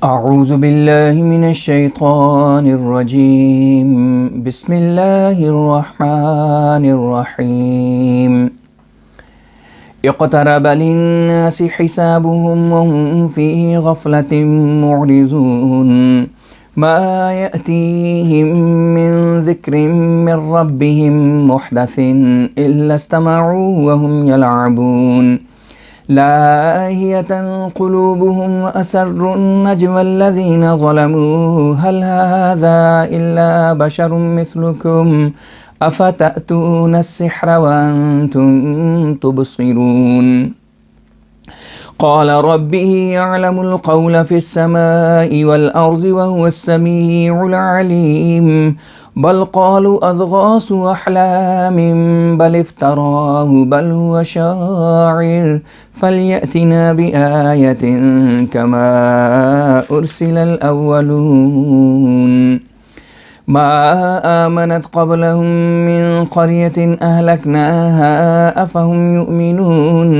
اعوذ باللہ من الشیطان الرجیم بسم اللہ الرحمن الرحیم اقترب للناس حسابهم وهم في غفلة معرضون ما يأتيهم من ذكر من ربهم محدث إلا استمعوا وهم يلعبون لاهية قلوبهم وأسروا النجوى الذين ظلموا هل هذا إلا بشر مثلكم أفتأتون السحر وأنتم تبصرون قال ربي يعلم القول في السماء والأرض وهو السميع العليم بل قالوا أضغاث أحلام بل افتراه بل هو شاعر فليأتنا بآية كما أرسل الأولون ما آمنت قبلهم من قرية أهلكناها أفهم يؤمنون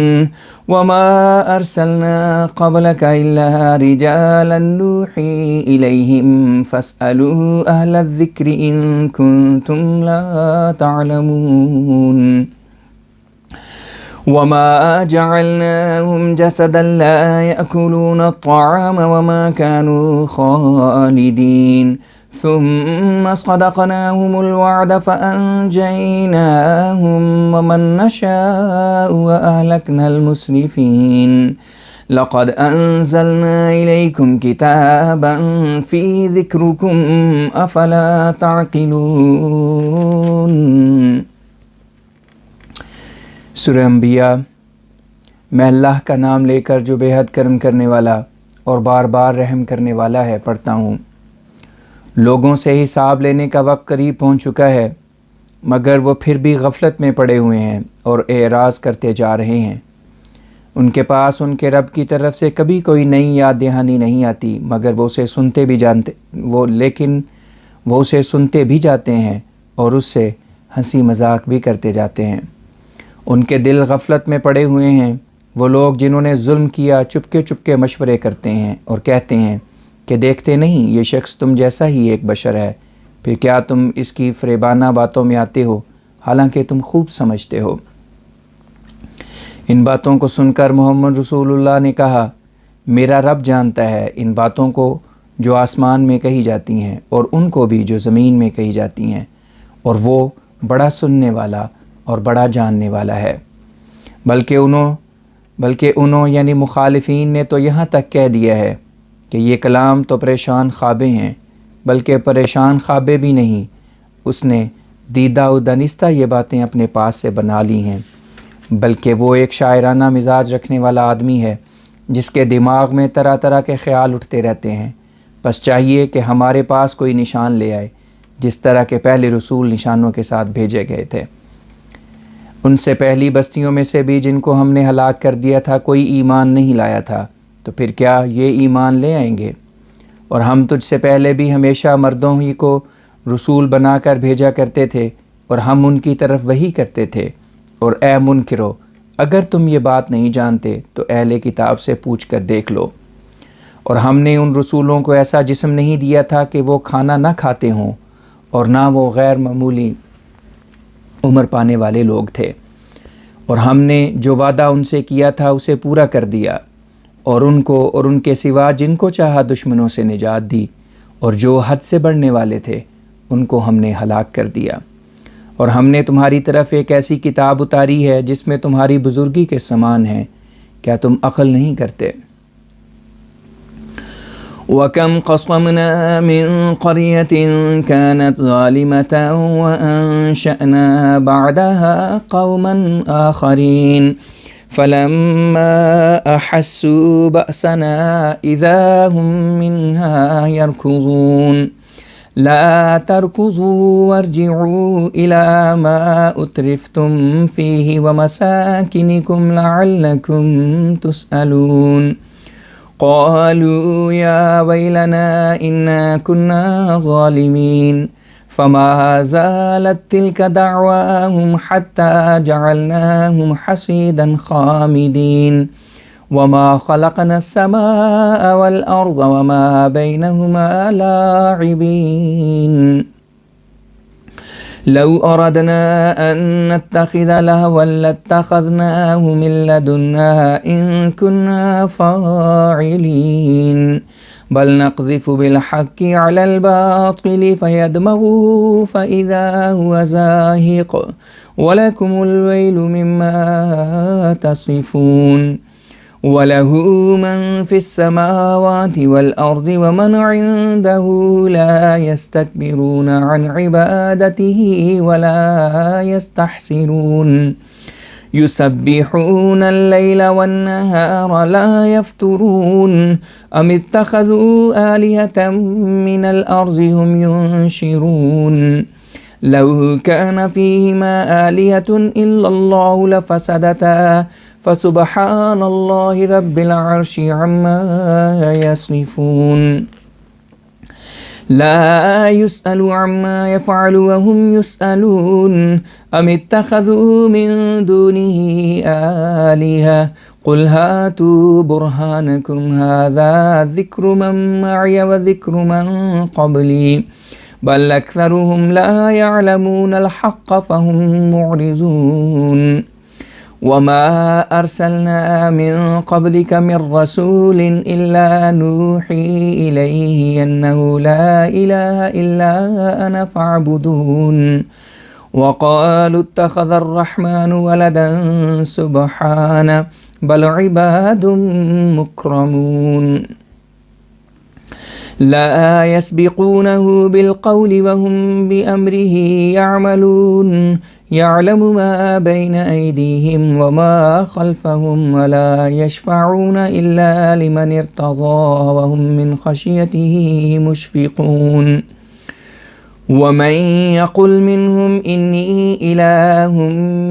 وما أرسلنا قبلك إلا رجالا نوحي إليهم فاسألوا أهل الذكر إن كنتم لا تعلمون وما جعلناهم جسدا لا يأكلون الطعام وما كانوا خالدين ثم صدقناهم الوعد فأنجيناهم ومن نشاء وأهلكنا المسرفين لقد أنزلنا إليكم كتابا في ذكركم أفلا تعقلون۔ سورہ انبیاء۔ میں اللہ کا نام لے کر جو بے حد کرم کرنے والا اور بار بار رحم کرنے والا ہے پڑھتا ہوں۔ لوگوں سے حساب لینے کا وقت قریب پہنچ چکا ہے، مگر وہ پھر بھی غفلت میں پڑے ہوئے ہیں اور اعراض کرتے جا رہے ہیں۔ ان کے پاس ان کے رب کی طرف سے کبھی کوئی نئی یاد دہانی نہیں آتی، مگر وہ اسے سنتے بھی جاتے ہیں اور اس سے ہنسی مذاق بھی کرتے جاتے ہیں۔ ان کے دل غفلت میں پڑے ہوئے ہیں۔ وہ لوگ جنہوں نے ظلم کیا چپکے مشورے کرتے ہیں اور کہتے ہیں کہ دیکھتے نہیں یہ شخص تم جیسا ہی ایک بشر ہے، پھر کیا تم اس کی فریبانہ باتوں میں آتے ہو حالانکہ تم خوب سمجھتے ہو۔ ان باتوں کو سن کر محمد رسول اللہ نے کہا، میرا رب جانتا ہے ان باتوں کو جو آسمان میں کہی جاتی ہیں اور ان کو بھی جو زمین میں کہی جاتی ہیں، اور وہ بڑا سننے والا اور بڑا جاننے والا ہے۔ بلکہ انہوں یعنی مخالفین نے تو یہاں تک کہہ دیا ہے کہ یہ کلام تو پریشان خوابیں ہیں، بلکہ پریشان خوابیں بھی نہیں، اس نے دیدہ و دانستہ یہ باتیں اپنے پاس سے بنا لی ہیں، بلکہ وہ ایک شاعرانہ مزاج رکھنے والا آدمی ہے جس کے دماغ میں طرح طرح کے خیال اٹھتے رہتے ہیں۔ بس چاہیے کہ ہمارے پاس کوئی نشان لے آئے، جس طرح کے پہلے رسول نشانوں کے ساتھ بھیجے گئے تھے۔ ان سے پہلی بستیوں میں سے بھی جن کو ہم نے ہلاک کر دیا تھا کوئی ایمان نہیں لایا تھا، تو پھر کیا یہ ایمان لے آئیں گے؟ اور ہم تجھ سے پہلے بھی ہمیشہ مردوں ہی کو رسول بنا کر بھیجا کرتے تھے اور ہم ان کی طرف وحی کرتے تھے۔ اور اے منکرو، اگر تم یہ بات نہیں جانتے تو اہل کتاب سے پوچھ کر دیکھ لو۔ اور ہم نے ان رسولوں کو ایسا جسم نہیں دیا تھا کہ وہ کھانا نہ کھاتے ہوں، اور نہ وہ غیر معمولی عمر پانے والے لوگ تھے، اور ہم نے جو وعدہ ان سے کیا تھا اسے پورا کر دیا، اور ان کو اور ان کے سوا جن کو چاہا دشمنوں سے نجات دی، اور جو حد سے بڑھنے والے تھے ان کو ہم نے ہلاک کر دیا۔ اور ہم نے تمہاری طرف ایک ایسی کتاب اتاری ہے جس میں تمہاری بزرگی کے سامان ہیں، کیا تم عقل نہیں کرتے؟ وَكَمْ قَصَمْنَا مِنْ قَرْيَةٍ كَانَتْ ظَالِمَةً وَأَنشَأْنَا بَعْدَهَا قَوْمًا آخَرِينَ فَلَمَّا أَحَسُّوا بَأْسَنَا إِذَا هُمْ مِنْهَا يَرْكُضُونَ لَا تَرْكُضُوا وَارْجِعُوا إِلَى مَا أُتْرِفْتُمْ فِيهِ وَمَسَاكِنِكُمْ لَعَلَّكُمْ تُسْأَلُونَ قالوا يا ويلنا إنا كنا ظالمين فما زالت تلك دعواهم حتى جعلناهم حصيدا خامدين وما خلقنا السماء والأرض وما بينهما لاعبين لو أردنا أن نتخذ لهوا لاتخذناه من لدنا إن كنا فاعلين بل نقذف بالحق على الباطل فيدمغه فإذا هو زاهق ولكم الويل مما تصفون وله من في السماوات والأرض ومن عنده لا يستكبرون عن عبادته ولا يستحسرون يسبحون الليل والنهار لا يفترون أم اتخذوا آلهة من الأرض هم ينشرون لو كان فيهما آلهة إلا الله لفسدتا فسبحان الله رب العرش عما يصفون لا يسأل عما يفعل وهم يسألون أم اتخذوا من دونه آلهة قل هاتوا برهانكم هذا ذكر من معي وذكر من قبلي بل أكثرهم لا يعلمون الحق فهم معرضون وما أرسلنا من قبلك من رسول إلا نوحي إليه أنه لا إله إلا أنا فاعبدون وقالوا اتخذ الرحمن ولدا سبحانه بل عباد مكرمون لا يسبقونه بالقول وهم بأمره يعملون يعلم ما بين أيديهم وما خلفهم ولا يشفعون إلا لمن ارتضى وهم من خشيته مشفقون ومن يقل منهم إني إله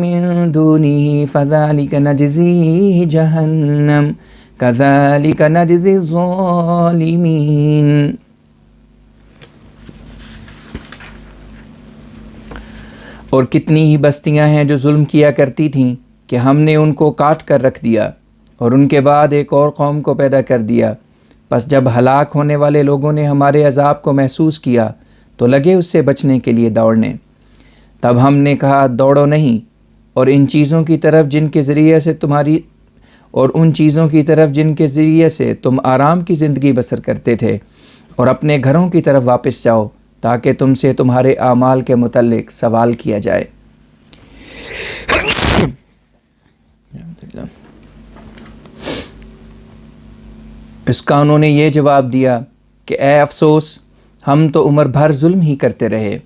من دونه فذلك نجزيه جهنم كذلك نجزي الظالمين اور کتنی ہی بستیاں ہیں جو ظلم کیا کرتی تھیں کہ ہم نے ان کو کاٹ کر رکھ دیا اور ان کے بعد ایک اور قوم کو پیدا کر دیا، پس جب ہلاک ہونے والے لوگوں نے ہمارے عذاب کو محسوس کیا تو لگے اس سے بچنے کے لیے دوڑنے، تب ہم نے کہا دوڑو نہیں، اور ان چیزوں کی طرف جن کے ذریعے سے تم آرام کی زندگی بسر کرتے تھے، اور اپنے گھروں کی طرف واپس جاؤ تاکہ تم سے تمہارے اعمال کے متعلق سوال کیا جائے۔ اس کا انہوں نے یہ جواب دیا کہ اے افسوس، ہم تو عمر بھر ظلم ہی کرتے رہے،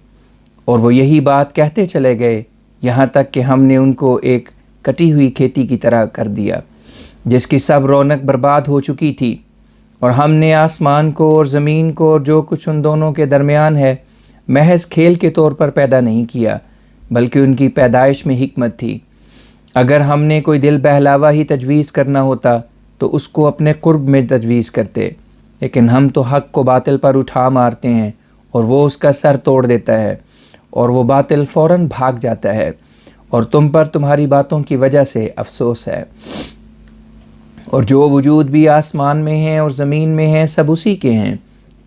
اور وہ یہی بات کہتے چلے گئے یہاں تک کہ ہم نے ان کو ایک کٹی ہوئی کھیتی کی طرح کر دیا جس کی سب رونق برباد ہو چکی تھی، اور ہم نے آسمان کو اور زمین کو اور جو کچھ ان دونوں کے درمیان ہے محض کھیل کے طور پر پیدا نہیں کیا، بلکہ ان کی پیدائش میں حکمت تھی۔ اگر ہم نے کوئی دل بہلاوا ہی تجویز کرنا ہوتا تو اس کو اپنے قرب میں تجویز کرتے، لیکن ہم تو حق کو باطل پر اٹھا مارتے ہیں اور وہ اس کا سر توڑ دیتا ہے، اور وہ باطل فوراً بھاگ جاتا ہے، اور تم پر تمہاری باتوں کی وجہ سے افسوس ہے۔ اور جو وجود بھی آسمان میں ہیں اور زمین میں ہیں سب اسی کے ہیں،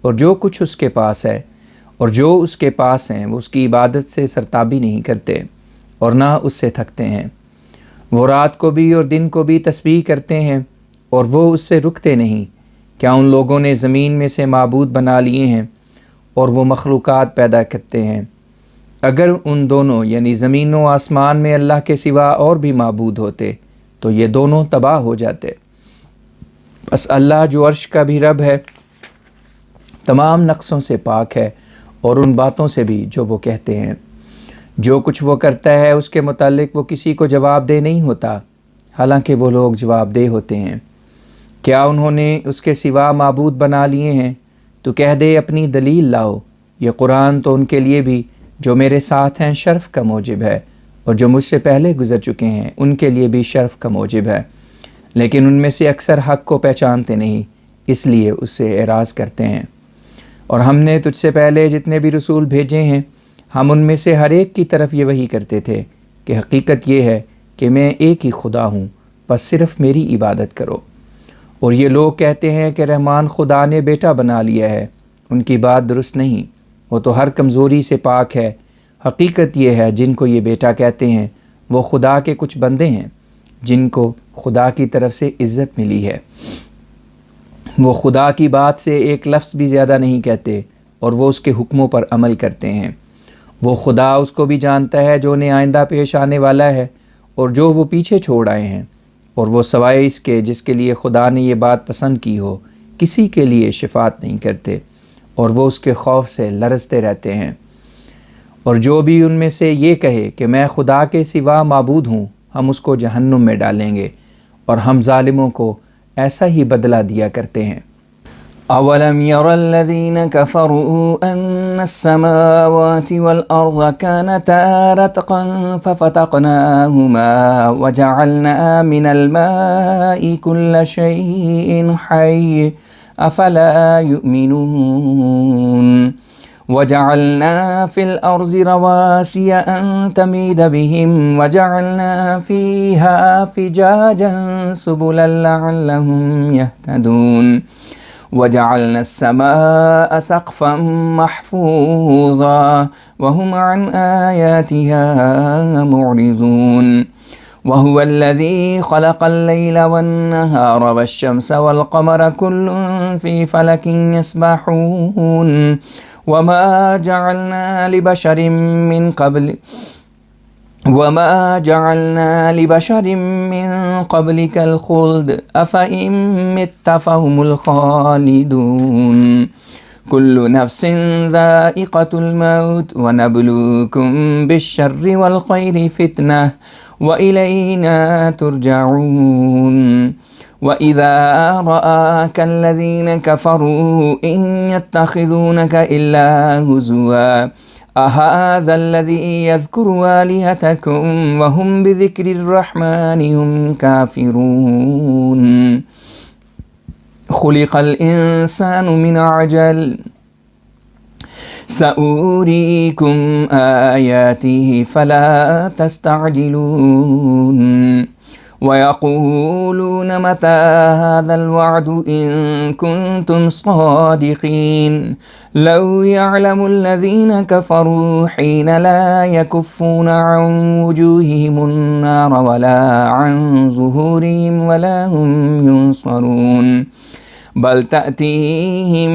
اور جو کچھ اس کے پاس ہے اور جو اس کے پاس ہیں وہ اس کی عبادت سے سرتابی نہیں کرتے اور نہ اس سے تھکتے ہیں۔ وہ رات کو بھی اور دن کو بھی تسبیح کرتے ہیں اور وہ اس سے رکتے نہیں۔ کیا ان لوگوں نے زمین میں سے معبود بنا لیے ہیں اور وہ مخلوقات پیدا کرتے ہیں؟ اگر ان دونوں یعنی زمین و آسمان میں اللہ کے سوا اور بھی معبود ہوتے تو یہ دونوں تباہ ہو جاتے۔ بس اللہ جو عرش کا بھی رب ہے تمام نقصوں سے پاک ہے اور ان باتوں سے بھی جو وہ کہتے ہیں۔ جو کچھ وہ کرتا ہے اس کے متعلق وہ کسی کو جواب دہ نہیں ہوتا، حالانکہ وہ لوگ جواب دہ ہوتے ہیں۔ کیا انہوں نے اس کے سوا معبود بنا لیے ہیں؟ تو کہہ دے اپنی دلیل لاؤ، یہ قرآن تو ان کے لیے بھی جو میرے ساتھ ہیں شرف کا موجب ہے، اور جو مجھ سے پہلے گزر چکے ہیں ان کے لیے بھی شرف کا موجب ہے، لیکن ان میں سے اکثر حق کو پہچانتے نہیں، اس لیے اس سے اعراض کرتے ہیں۔ اور ہم نے تجھ سے پہلے جتنے بھی رسول بھیجے ہیں ہم ان میں سے ہر ایک کی طرف یہ وحی کرتے تھے کہ حقیقت یہ ہے کہ میں ایک ہی خدا ہوں، بس صرف میری عبادت کرو۔ اور یہ لوگ کہتے ہیں کہ رحمان خدا نے بیٹا بنا لیا ہے، ان کی بات درست نہیں، وہ تو ہر کمزوری سے پاک ہے۔ حقیقت یہ ہے جن کو یہ بیٹا کہتے ہیں وہ خدا کے کچھ بندے ہیں جن کو خدا کی طرف سے عزت ملی ہے۔ وہ خدا کی بات سے ایک لفظ بھی زیادہ نہیں کہتے اور وہ اس کے حکموں پر عمل کرتے ہیں۔ وہ خدا اس کو بھی جانتا ہے جو انہیں آئندہ پیش آنے والا ہے اور جو وہ پیچھے چھوڑ آئے ہیں، اور وہ سوائے اس کے جس کے لیے خدا نے یہ بات پسند کی ہو کسی کے لیے شفاعت نہیں کرتے، اور وہ اس کے خوف سے لرزتے رہتے ہیں۔ اور جو بھی ان میں سے یہ کہے کہ میں خدا کے سوا معبود ہوں، ہم اس کو جہنم میں ڈالیں گے، اور ہم ظالموں کو ایسا ہی بدلہ دیا کرتے ہیں۔ اولم ير الذين كفروا ان السماوات والارض كانتا رتقا ففتقناهما وجعلنا من الماء كل شيء حي افلا يؤمنون وجعلنا في الأرض رواسي أن تميد بهم وجعلنا فيها فجاجا سبلا لعلهم يهتدون وجعلنا السماء سقفا محفوظا وهم عن آياتها معرضون وهو الذي خلق الليل والنهار والشمس والقمر كل في فلك يسبحون وما جعلنا لبشر من قبلك الخلد أفإن مت فهم الخالدون كل نفس ذائقة الموت ونبلوكم بالشر والخير فتنة وإلينا ترجعون وَإِذَا رَآكَ الَّذِينَ كَفَرُوا إِن يَتَّخِذُونَكَ إِلَّا هُزُوًا أَهَذَا الَّذِي يَذْكُرُ آلِهَتَكُمْ وَهُمْ بِذِكْرِ الرَّحْمَنِ هُمْ كَافِرُونَ خُلِقَ الْإِنسَانُ مِنْ عَجَلٍ سَأُرِيكُمْ آيَاتِهِ فَلَا تَسْتَعْجِلُونَ وَيَقُولُونَ مَتَى هَذَا الْوَعْدُ إِن كُنتُمْ صَادِقِينَ لَوْ يَعْلَمُ الَّذِينَ كَفَرُوا حِينَ لَا يَكُفُّونَ عَنْ وُجُوهِهِمُ النَّارَ وَلَا عَنْ ظُهُورِهِمْ وَلَا هُمْ يُنصَرُونَ بَلْ تَأْتِيهِمْ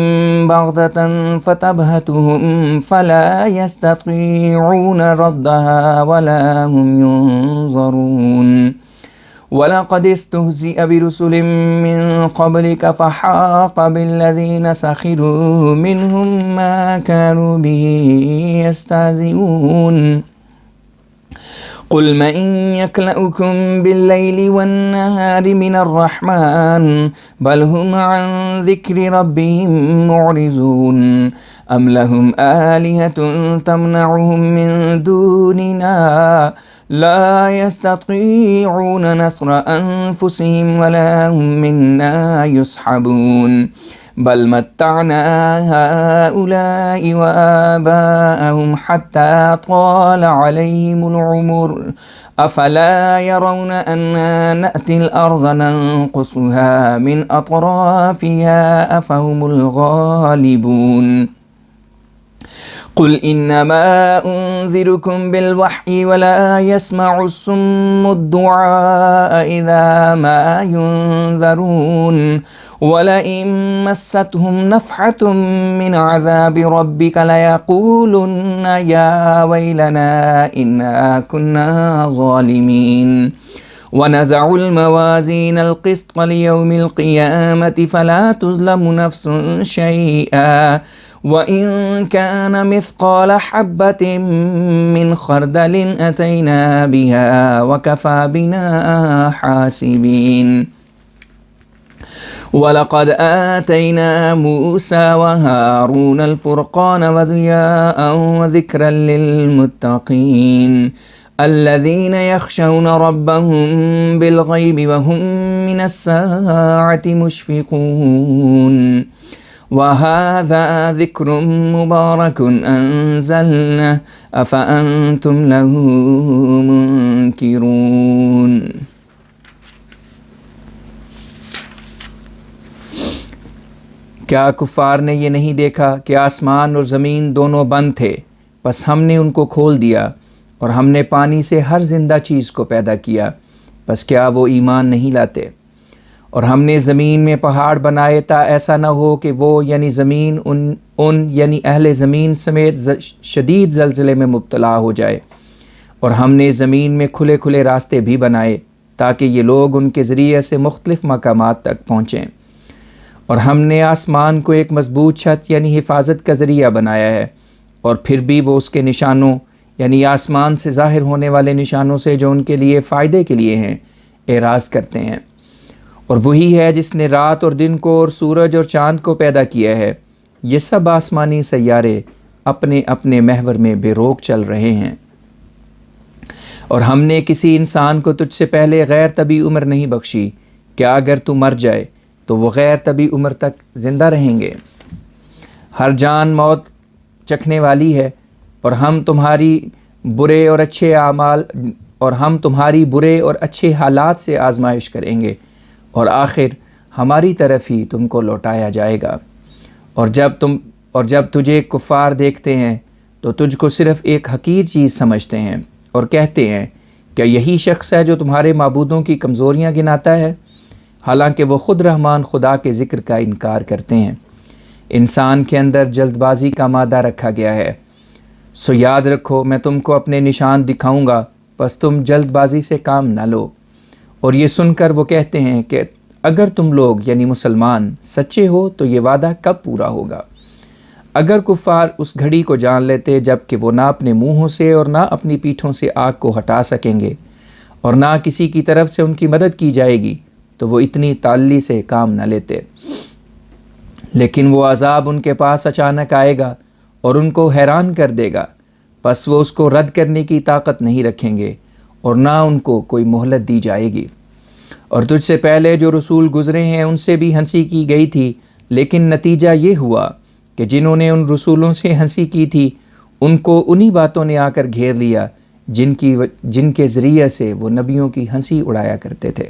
بَغْتَةً فَتَبْهَتُهُمْ فَلَا يَسْتَطِيعُونَ رَدَّهَا وَلَا هُمْ يُنظَرُونَ وَلَقَدِ اسْتُهْزِئَ بِرُسُلٍ مِّن قَبْلِكَ فَحَاقَ بِالَّذِينَ سَخِرُوا مِنْهُم مَّا كَانُوا بِهِ يَسْتَهْزِئُونَ قُلْ مَن يَكْلَؤُكُم بِاللَّيْلِ وَالنَّهَارِ مِنَ الرَّحْمَنِ بَلْ هُمْ عَن ذِكْرِ رَبِّهِم مُّعْرِضُونَ أَمْ لَهُمْ آلِهَةٌ تَمْنَعُهُم مِّن دُونِنَا لا يستطيعون نصر أنفسهم ولا هم منا يصحبون بل متعنا هؤلاء وآباءهم حتى طال عليهم العمر أفلا يرون أنا نأتي الأرض ننقصها من أطرافها أفهم الغالبون قل إنما أنذركم بالوحي ولا يسمع الصم الدعاء إذا ما ينذرون ولئن مستهم نفحة من عذاب ربك ليقولن يا ويلنا إنا كنا ظالمين ونزعوا الموازين القسط ليوم القيامة فلا تظلم نفس شيئا وَإِن كَانَ مِثْقَالَ حَبَّةٍ مِّنْ خَرْدَلٍ أَتَيْنَا بِهَا وَكَفَى بِنَا حَاسِبِينَ وَلَقَدْ آتَيْنَا مُوسَى وَهَارُونَ الْفُرْقَانَ وَضِيَاءً وَذِكْرًا لِّلْمُتَّقِينَ الَّذِينَ يَخْشَوْنَ رَبَّهُم بِالْغَيْبِ وَهُم مِّنَ السَّاعَةِ مُشْفِقُونَ وَهَذَا ذِكْرٌ مُبَارَكٌ أَنزَلْنَاهُ أَفَأَنْتُمْ لَهُ مُنْكِرُونَ کیا کفار نے یہ نہیں دیکھا کہ آسمان اور زمین دونوں بند تھے، بس ہم نے ان کو کھول دیا، اور ہم نے پانی سے ہر زندہ چیز کو پیدا کیا، بس کیا وہ ایمان نہیں لاتے؟ اور ہم نے زمین میں پہاڑ بنائے تا ایسا نہ ہو کہ وہ یعنی زمین ان یعنی اہل زمین سمیت شدید زلزلے میں مبتلا ہو جائے، اور ہم نے زمین میں کھلے کھلے راستے بھی بنائے تاکہ یہ لوگ ان کے ذریعے سے مختلف مقامات تک پہنچیں، اور ہم نے آسمان کو ایک مضبوط چھت یعنی حفاظت کا ذریعہ بنایا ہے، اور پھر بھی وہ اس کے نشانوں یعنی آسمان سے ظاہر ہونے والے نشانوں سے جو ان کے لیے فائدے کے لیے ہیں اعراض کرتے ہیں۔ اور وہی ہے جس نے رات اور دن کو اور سورج اور چاند کو پیدا کیا ہے، یہ سب آسمانی سیارے اپنے اپنے محور میں بے روک چل رہے ہیں۔ اور ہم نے کسی انسان کو تجھ سے پہلے غیر طبی عمر نہیں بخشی، کیا اگر تو مر جائے تو وہ غیر طبی عمر تک زندہ رہیں گے؟ ہر جان موت چکھنے والی ہے، اور ہم تمہاری برے اور اچھے حالات سے آزمائش کریں گے، اور آخر ہماری طرف ہی تم کو لوٹایا جائے گا۔ اور جب تجھے کفار دیکھتے ہیں تو تجھ کو صرف ایک حقیر چیز سمجھتے ہیں، اور کہتے ہیں کیا یہی شخص ہے جو تمہارے معبودوں کی کمزوریاں گناتا ہے؟ حالانکہ وہ خود رحمان خدا کے ذکر کا انکار کرتے ہیں۔ انسان کے اندر جلد بازی کا مادہ رکھا گیا ہے، سو یاد رکھو میں تم کو اپنے نشان دکھاؤں گا، بس تم جلد بازی سے کام نہ لو۔ اور یہ سن کر وہ کہتے ہیں کہ اگر تم لوگ یعنی مسلمان سچے ہو تو یہ وعدہ کب پورا ہوگا؟ اگر کفار اس گھڑی کو جان لیتے جب کہ وہ نہ اپنے منہوں سے اور نہ اپنی پیٹھوں سے آگ کو ہٹا سکیں گے، اور نہ کسی کی طرف سے ان کی مدد کی جائے گی، تو وہ اتنی تعلی سے کام نہ لیتے۔ لیکن وہ عذاب ان کے پاس اچانک آئے گا اور ان کو حیران کر دے گا، پس وہ اس کو رد کرنے کی طاقت نہیں رکھیں گے، اور نہ ان کو کوئی مہلت دی جائے گی۔ اور تجھ سے پہلے جو رسول گزرے ہیں ان سے بھی ہنسی کی گئی تھی، لیکن نتیجہ یہ ہوا کہ جنہوں نے ان رسولوں سے ہنسی کی تھی ان کو انہی باتوں نے آ کر گھیر لیا جن کے ذریعے سے وہ نبیوں کی ہنسی اڑایا کرتے تھے۔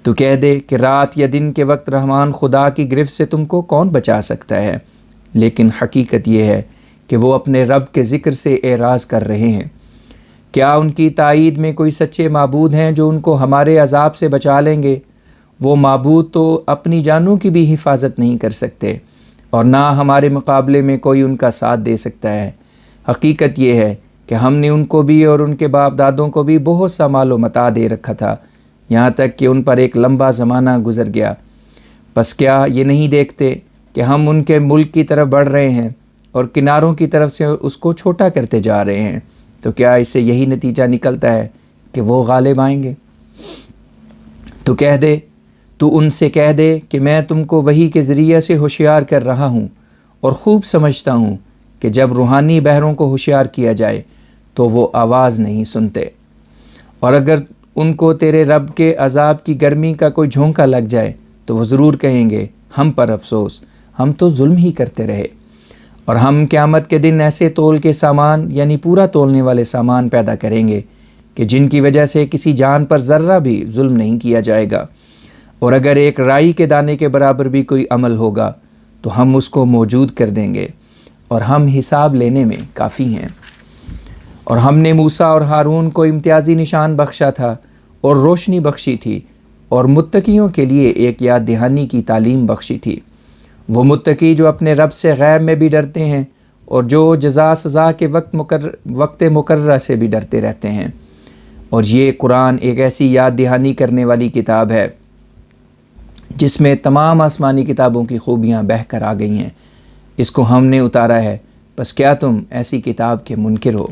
تو کہہ دے کہ رات یا دن کے وقت رحمان خدا کی گرفت سے تم کو کون بچا سکتا ہے؟ لیکن حقیقت یہ ہے کہ وہ اپنے رب کے ذکر سے اعراض کر رہے ہیں۔ کیا ان کی تائید میں کوئی سچے معبود ہیں جو ان کو ہمارے عذاب سے بچا لیں گے؟ وہ معبود تو اپنی جانوں کی بھی حفاظت نہیں کر سکتے، اور نہ ہمارے مقابلے میں کوئی ان کا ساتھ دے سکتا ہے۔ حقیقت یہ ہے کہ ہم نے ان کو بھی اور ان کے باپ دادوں کو بھی بہت سا مال و متاع دے رکھا تھا، یہاں تک کہ ان پر ایک لمبا زمانہ گزر گیا۔ پس کیا یہ نہیں دیکھتے کہ ہم ان کے ملک کی طرف بڑھ رہے ہیں اور کناروں کی طرف سے اس کو چھوٹا کرتے جا رہے ہیں؟ تو کیا اس سے یہی نتیجہ نکلتا ہے کہ وہ غالب آئیں گے؟ تو ان سے کہہ دے کہ میں تم کو وحی کے ذریعے سے ہوشیار کر رہا ہوں، اور خوب سمجھتا ہوں کہ جب روحانی بہروں کو ہوشیار کیا جائے تو وہ آواز نہیں سنتے، اور اگر ان کو تیرے رب کے عذاب کی گرمی کا کوئی جھونکا لگ جائے تو وہ ضرور کہیں گے ہم پر افسوس، ہم تو ظلم ہی کرتے رہے۔ اور ہم قیامت کے دن ایسے تول کے سامان یعنی پورا تولنے والے سامان پیدا کریں گے کہ جن کی وجہ سے کسی جان پر ذرہ بھی ظلم نہیں کیا جائے گا، اور اگر ایک رائی کے دانے کے برابر بھی کوئی عمل ہوگا تو ہم اس کو موجود کر دیں گے، اور ہم حساب لینے میں کافی ہیں۔ اور ہم نے موسیٰ اور ہارون کو امتیازی نشان بخشا تھا اور روشنی بخشی تھی، اور متقیوں کے لیے ایک یاد دہانی کی تعلیم بخشی تھی۔ وہ متقی جو اپنے رب سے غیب میں بھی ڈرتے ہیں، اور جو جزا سزا کے وقت مقررہ سے بھی ڈرتے رہتے ہیں۔ اور یہ قرآن ایک ایسی یاد دہانی کرنے والی کتاب ہے جس میں تمام آسمانی کتابوں کی خوبیاں بہہ کر آ گئی ہیں۔ اس کو ہم نے اتارا ہے، پس کیا تم ایسی کتاب کے منکر ہو؟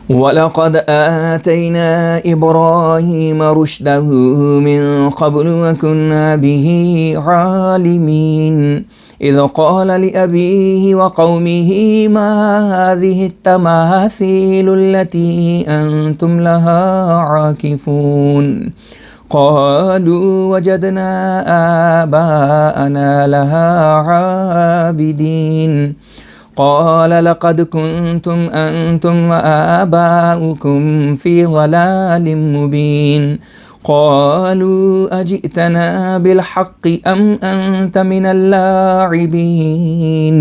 وَلَقَدْ آتَيْنَا إِبْرَاهِيمَ رُشْدَهُ مِن قَبْلُ وَكُنَّا بِهِ عَالِمِينَ إِذْ قَالَ لِأَبِيهِ وَقَوْمِهِ مَا هَٰذِهِ التَّمَاثِيلُ الَّتِي أَنتُمْ لَهَا عَاكِفُونَ قَالُوا وَجَدْنَا آبَاءَنَا لَهَا عَابِدِينَ قال لقد كنتم أنتم وآباؤكم في ضلال مبين قالوا أجئتنا بالحق أم أنت من اللاعبين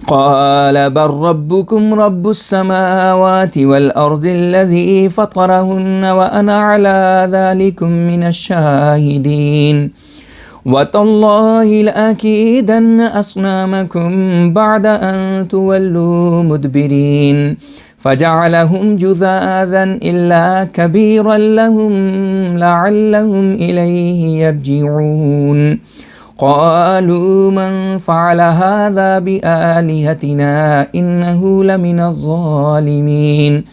قال بل ربكم رب السماوات والأرض الذي فطرهن وأنا على ذلكم من الشاهدين وتالله لأكيدن أصنامكم بعد أن تولوا مدبرين فجعلهم جذاذا إلا كبيرا لهم لعلهم إليه يرجعون قالوا من فعل هذا بآلهتنا إنه لمن الظالمين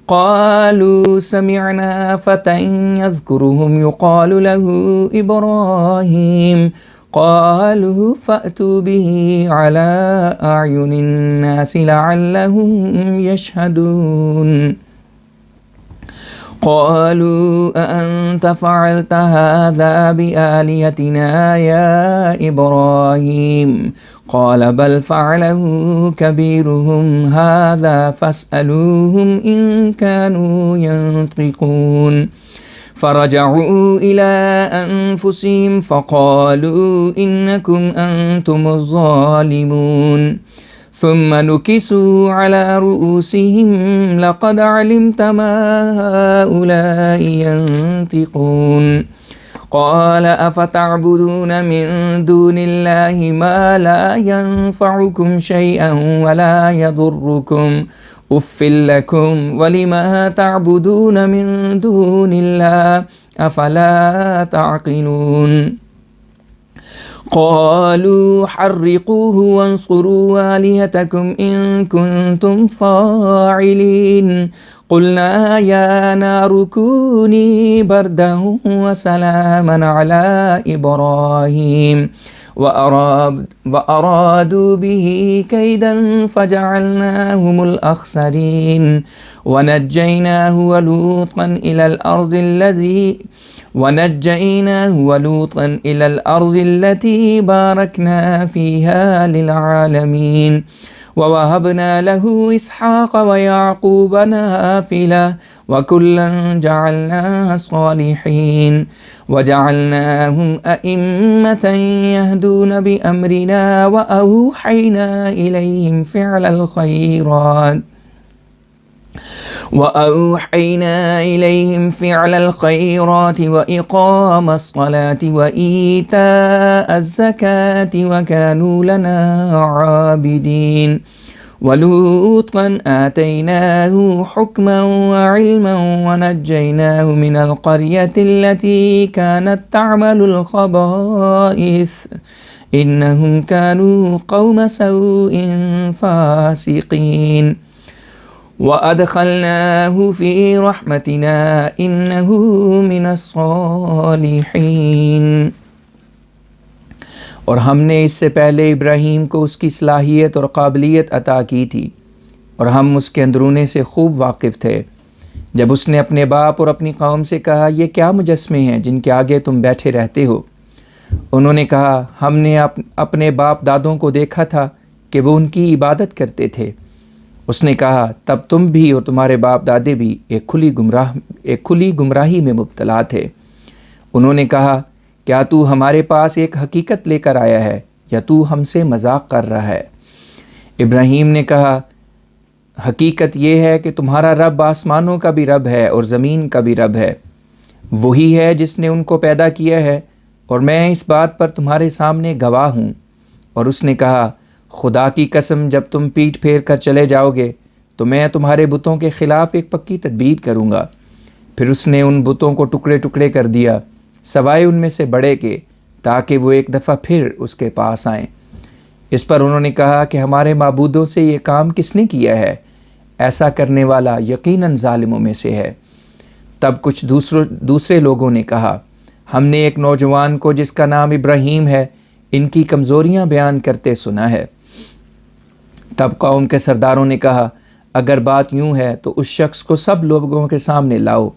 قالوا سمعنا فتى يذكرهم يقال له إبراهيم قالوا فأتوا به على أعين الناس لعلهم يشهدون قالوا أأنت فعلت هذا بآلهتنا يا إبراهيم قال بل فعله كبيرهم هذا فاسألوهم إن كانوا ينطقون فرجعوا إلى أنفسهم فقالوا إنكم أنتم الظالمون ثم نكسوا على رؤوسهم لقد علمت ما هؤلاء ينطقون قال أفتعبدون من دون الله ما لا ينفعكم شيئا ولا يضركم أف لكم ولما تعبدون من دون الله أفلا تعقلون قالوا حرقوه وانصروا آلهتكم إن كنتم فاعلين قلنا يا نار كوني بردا وسلاما على إبراهيم وأرادوا به كيدا فجعلناهم الأخسرين ونجيناه ولوطا إلى الأرض التي باركنا فيها للعالمين ووهبنا له إسحاق ويعقوب نافلة وكلا جعلنا صالحين وجعلناهم أئمة يهدون بأمرنا وأوحينا إليهم فعل الخيرات وإقام الصلاة وإيتاء الزكاة وكانوا لنا عابدين ولوطا آتيناه حكما وعلما ونجيناه من القرية التي كانت تعمل الخبائث إنهم كانوا قوم سوء فاسقين وأدخلناه في رحمتنا إنه من الصالحين۔ اور ہم نے اس سے پہلے ابراہیم کو اس کی صلاحیت اور قابلیت عطا کی تھی، اور ہم اس کے اندرونے سے خوب واقف تھے۔ جب اس نے اپنے باپ اور اپنی قوم سے کہا، یہ کیا مجسمے ہیں جن کے آگے تم بیٹھے رہتے ہو؟ انہوں نے کہا، ہم نے اپنے باپ دادوں کو دیکھا تھا کہ وہ ان کی عبادت کرتے تھے۔ اس نے کہا، تب تم بھی اور تمہارے باپ دادے بھی ایک کھلی گمراہی میں مبتلا تھے۔ انہوں نے کہا، کیا تو ہمارے پاس ایک حقیقت لے کر آیا ہے یا تو ہم سے مذاق کر رہا ہے؟ ابراہیم نے کہا، حقیقت یہ ہے کہ تمہارا رب آسمانوں کا بھی رب ہے اور زمین کا بھی رب ہے، وہی ہے جس نے ان کو پیدا کیا ہے، اور میں اس بات پر تمہارے سامنے گواہ ہوں۔ اور اس نے کہا، خدا کی قسم، جب تم پیٹھ پھیر کر چلے جاؤ گے تو میں تمہارے بتوں کے خلاف ایک پکی تدبیر کروں گا۔ پھر اس نے ان بتوں کو ٹکڑے ٹکڑے کر دیا، سوائے ان میں سے بڑے کے، تاکہ وہ ایک دفعہ پھر اس کے پاس آئیں۔ اس پر انہوں نے کہا کہ ہمارے معبودوں سے یہ کام کس نے کیا ہے؟ ایسا کرنے والا یقیناً ظالموں میں سے ہے۔ تب کچھ دوسرے لوگوں نے کہا، ہم نے ایک نوجوان کو جس کا نام ابراہیم ہے ان کی کمزوریاں بیان کرتے سنا ہے۔ تب قوم کے سرداروں نے کہا، اگر بات یوں ہے تو اس شخص کو سب لوگوں کے سامنے لاؤ،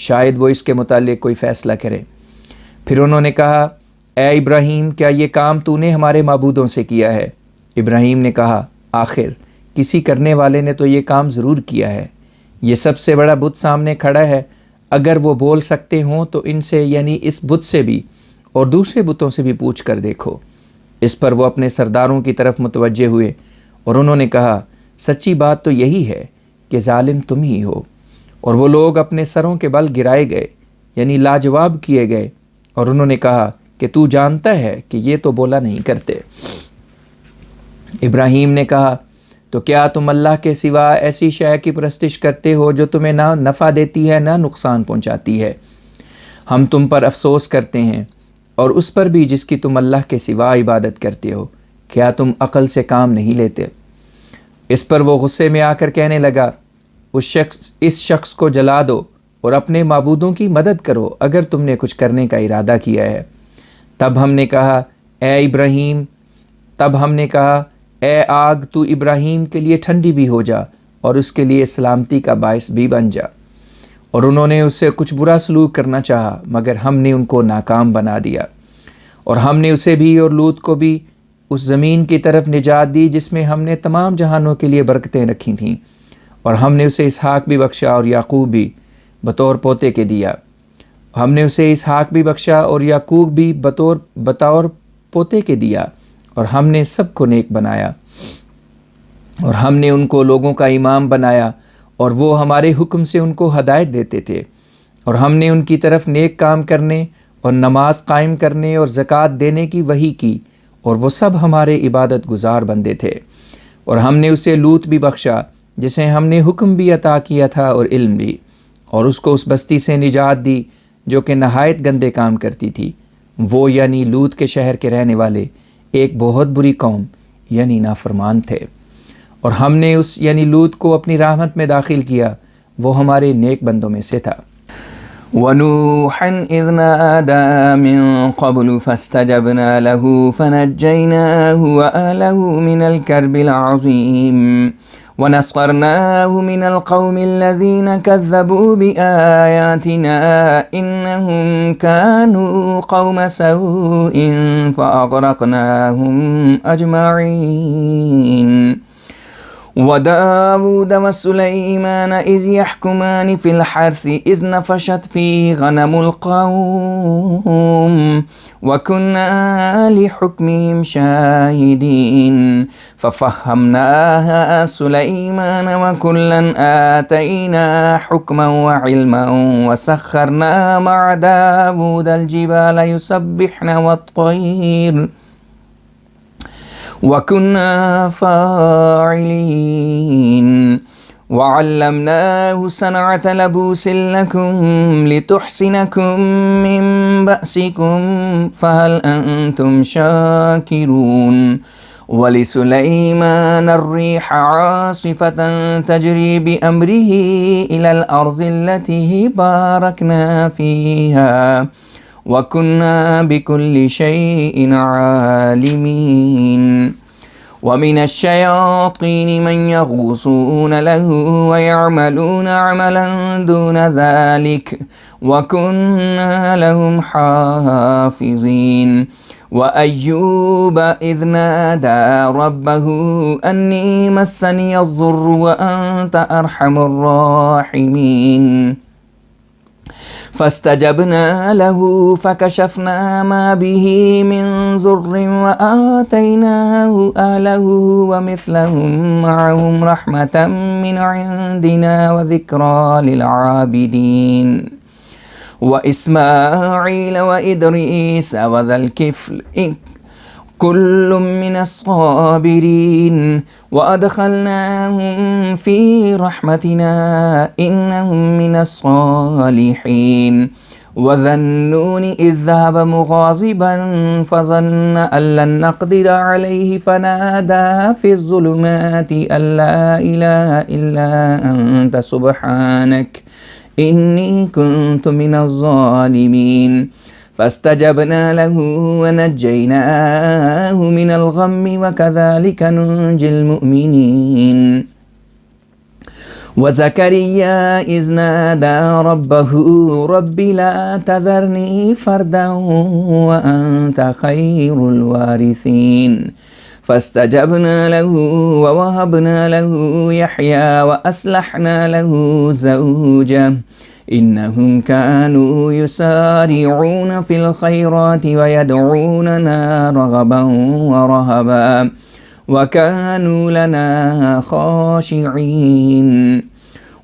شاید وہ اس کے متعلق کوئی فیصلہ کرے۔ پھر انہوں نے کہا، اے ابراہیم، کیا یہ کام تو نے ہمارے معبودوں سے کیا ہے؟ ابراہیم نے کہا، آخر کسی کرنے والے نے تو یہ کام ضرور کیا ہے۔ یہ سب سے بڑا بت سامنے کھڑا ہے، اگر وہ بول سکتے ہوں تو ان سے یعنی اس بت سے بھی اور دوسرے بتوں سے بھی پوچھ کر دیکھو۔ اس پر وہ اپنے سرداروں کی طرف متوجہ ہوئے اور انہوں نے کہا سچی بات تو یہی ہے کہ ظالم تم ہی ہو۔ اور وہ لوگ اپنے سروں کے بل گرائے گئے یعنی لاجواب کیے گئے، اور انہوں نے کہا کہ تو جانتا ہے کہ یہ تو بولا نہیں کرتے۔ ابراہیم نے کہا تو کیا تم اللہ کے سوا ایسی شے کی پرستش کرتے ہو جو تمہیں نہ نفع دیتی ہے نہ نقصان پہنچاتی ہے؟ ہم تم پر افسوس کرتے ہیں اور اس پر بھی جس کی تم اللہ کے سوا عبادت کرتے ہو، کیا تم عقل سے کام نہیں لیتے؟ اس پر وہ غصے میں آ کر کہنے لگا اس شخص کو جلا دو اور اپنے معبودوں کی مدد کرو اگر تم نے کچھ کرنے کا ارادہ کیا ہے۔ تب ہم نے کہا اے آگ تو ابراہیم کے لیے ٹھنڈی بھی ہو جا اور اس کے لیے سلامتی کا باعث بھی بن جا۔ اور انہوں نے اس سے کچھ برا سلوک کرنا چاہا مگر ہم نے ان کو ناکام بنا دیا۔ اور ہم نے اسے بھی اور لوط کو بھی اس زمین کی طرف نجات دی جس میں ہم نے تمام جہانوں کے لیے برکتیں رکھی تھیں، اور ہم نے اسے اسحاق بھی بخشا اور یعقوب بھی بطور پوتے کے دیا۔ ہم نے اسے اسحاق بھی بخشا اور یعقوب بھی بطور پوتے کے دیا، اور ہم نے سب کو نیک بنایا، اور ہم نے ان کو لوگوں کا امام بنایا، اور وہ ہمارے حکم سے ان کو ہدایت دیتے تھے، اور ہم نے ان کی طرف نیک کام کرنے اور نماز قائم کرنے اور زکوٰۃ دینے کی وحی کی، اور وہ سب ہمارے عبادت گزار بندے تھے۔ اور ہم نے اسے لوط بھی بخشا جسے ہم نے حکم بھی عطا کیا تھا اور علم بھی، اور اس کو اس بستی سے نجات دی جو کہ نہایت گندے کام کرتی تھی۔ وہ یعنی لوط کے شہر کے رہنے والے ایک بہت بری قوم یعنی نافرمان تھے، اور ہم نے اس یعنی لوط کو اپنی رحمت میں داخل کیا، وہ ہمارے نیک بندوں میں سے تھا۔ وَنُوحًا إِذْ نَادَى مِن قَبْلُ فَاسْتَجَبْنَا لَهُ فَنَجَّيْنَاهُ وَأَهْلَهُ مِنَ الْكَرْبِ الْعَظِيمِ وَنَصَّرْنَاهُ مِنَ الْقَوْمِ الَّذِينَ كَذَّبُوا بِآيَاتِنَا إِنَّهُمْ كَانُوا قَوْمَ سَوْءٍ فَأَغْرَقْنَاهُمْ أَجْمَعِينَ وَدَاوُودَ وَسُلَيْمَانَ إِذْ يَحْكُمَانِ فِي الْحَرْثِ إِذْ نَفَشَتْ فِيهِ غَنَمُ الْقَوْمِ وَكُنَّا لِحُكْمِهِمْ شَاهِدِينَ فَفَهَّمْنَاهَا سُلَيْمَانَ وَكُلًّا آتَيْنَا حُكْمًا وَعِلْمًا وَسَخَّرْنَا مَعَ دَاوُودَ الْجِبَالَ يُسَبِّحْنَ وَالطَّيْرَ وَكُنَّا فَاعِلِينَ وَعَلَّمْنَاهُ صَنْعَةَ لَبُوسٍ لَكُمْ لِتُحْصِنَكُمْ مِنْ بَأْسِكُمْ فَهَلْ أَنْتُمْ شَاكِرُونَ وَلِسُلَيْمَانَ الرِّيحَ عَاصِفَةً تَجْرِي بِأَمْرِهِ إِلَى الْأَرْضِ الَّتِي بَارَكْنَا فِيهَا وَكُنَّا بِكُلِّ شَيْءٍ عَالِمِينَ وَمِنَ الشَّيَاطِينِ مَنْ يَغُوصُونَ لَهُ وَيَعْمَلُونَ عَمَلًا دُونَ ذَلِكَ وَكُنَّا لَهُمْ حَافِظِينَ وَأَيُّوبَ إِذْ نَادَى رَبَّهُ أَنِّي مَسَّنِيَ الضُّرُّ وَأَنْتَ أَرْحَمُ الراحمين فاستجبنا له فكشفنا ما به من ضر وآتيناه أهله ومثلهم معهم رحمة من عندنا وذكرى للعابدين وإسماعيل وإدريس وذا الكفل كل من الصابرين وأدخلناهم في رحمتنا إنهم من الصالحين وذا النون إذ ذهب مغاضبا فظن أن لن نقدر عليه فنادى في الظلمات أن لا إله إلا أنت سبحانك إني كنت من الظالمين فاستجبنا له ونجيناه من الغم وكذلك ننجي المؤمنين وزكريا إذ نادى ربه رب لا تذرني فردا وأنت خير الوارثين فاستجبنا له ووهبنا له يحيى وأصلحنا له زوجه إنهم كانوا يسارعون في الخيرات ويدعوننا رغبا ورهبا وكانوا لنا خاشعين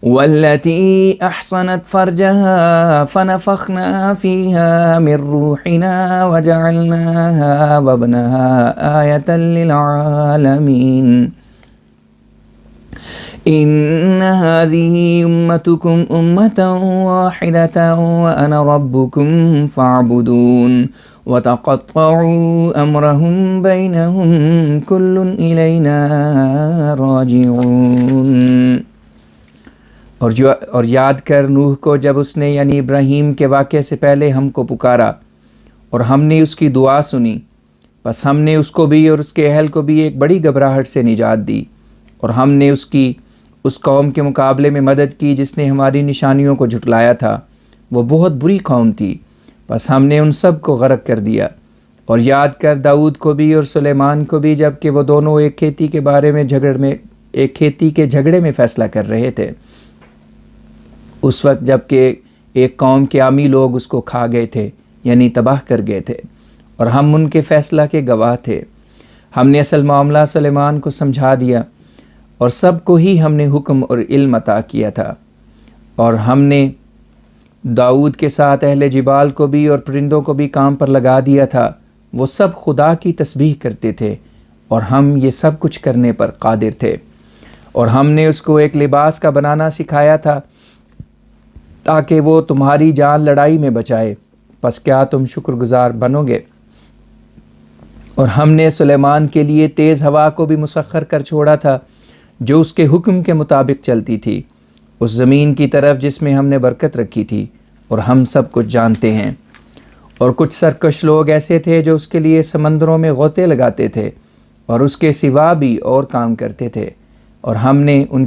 والتي أحصنت فرجها فنفخنا فيها من روحنا وجعلناها وابنها آية للعالمين إن هذه أمتكم أمة واحدة وأنا ربكم فاعبدون وتقطعوا أمرهم بينهم كل إلينا راجعون۔ اور یاد کر نوح کو جب اس نے یعنی ابراہیم کے واقعے سے پہلے ہم کو پکارا اور ہم نے اس کی دعا سنی، بس ہم نے اس کو بھی اور اس کے اہل کو بھی ایک بڑی گھبراہٹ سے نجات دی، اور ہم نے اس قوم کے مقابلے میں مدد کی جس نے ہماری نشانیوں کو جھٹلایا تھا۔ وہ بہت بری قوم تھی، بس ہم نے ان سب کو غرق کر دیا۔ اور یاد کر داؤد کو بھی اور سلیمان کو بھی، جب کہ وہ دونوں ایک کھیتی کے جھگڑے میں فیصلہ کر رہے تھے، اس وقت جب کہ ایک قوم کے عامی لوگ اس کو کھا گئے تھے یعنی تباہ کر گئے تھے، اور ہم ان کے فیصلہ کے گواہ تھے۔ ہم نے اصل معاملہ سلیمان کو سمجھا دیا، اور سب کو ہی ہم نے حکم اور علم عطا کیا تھا، اور ہم نے داؤد کے ساتھ اہل جبال کو بھی اور پرندوں کو بھی کام پر لگا دیا تھا۔ وہ سب خدا کی تسبیح کرتے تھے، اور ہم یہ سب کچھ کرنے پر قادر تھے۔ اور ہم نے اس کو ایک لباس کا بنانا سکھایا تھا تاکہ وہ تمہاری جان لڑائی میں بچائے، پس کیا تم شکر گزار بنو گے؟ اور ہم نے سلیمان کے لیے تیز ہوا کو بھی مسخر کر چھوڑا تھا، جو اس کے حکم کے مطابق چلتی تھی، اس زمین کی طرف جس میں ہم نے برکت رکھی تھی، اور ہم سب کچھ جانتے ہیں۔ اور کچھ سرکش لوگ ایسے تھے جو اس کے لیے سمندروں میں غوطے لگاتے تھے، اور اس کے سوا بھی اور کام کرتے تھے، اور ہم ان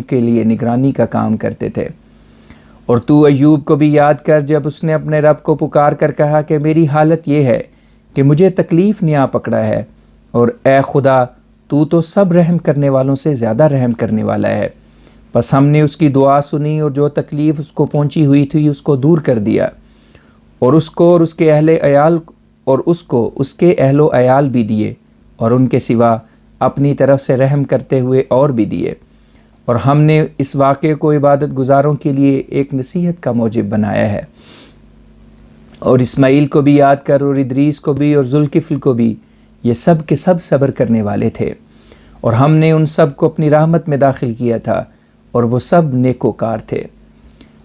کے لیے نگرانی کا کام کرتے تھے۔ اور تو ایوب کو بھی یاد کر جب اس نے اپنے رب کو پکار کر کہا کہ میری حالت یہ ہے کہ مجھے تکلیف نے آ پکڑا ہے، اور اے خدا تو سب رحم کرنے والوں سے زیادہ رحم کرنے والا ہے۔ پس ہم نے اس کی دعا سنی، اور جو تکلیف اس کو پہنچی ہوئی تھی اس کو دور کر دیا، اور اس کو اور اس کے اہل و عیال بھی دیے، اور ان کے سوا اپنی طرف سے رحم کرتے ہوئے اور بھی دیے۔ اور ہم نے اس واقعے کو عبادت گزاروں کے لیے ایک نصیحت کا موجب بنایا ہے۔ اور اسماعیل کو بھی یاد کر، اور ادریس کو بھی، اور ذوالکفل کو بھی، یہ سب کے سب صبر کرنے والے تھے، اور ہم نے ان سب کو اپنی رحمت میں داخل کیا تھا، اور وہ سب نیکوکار تھے۔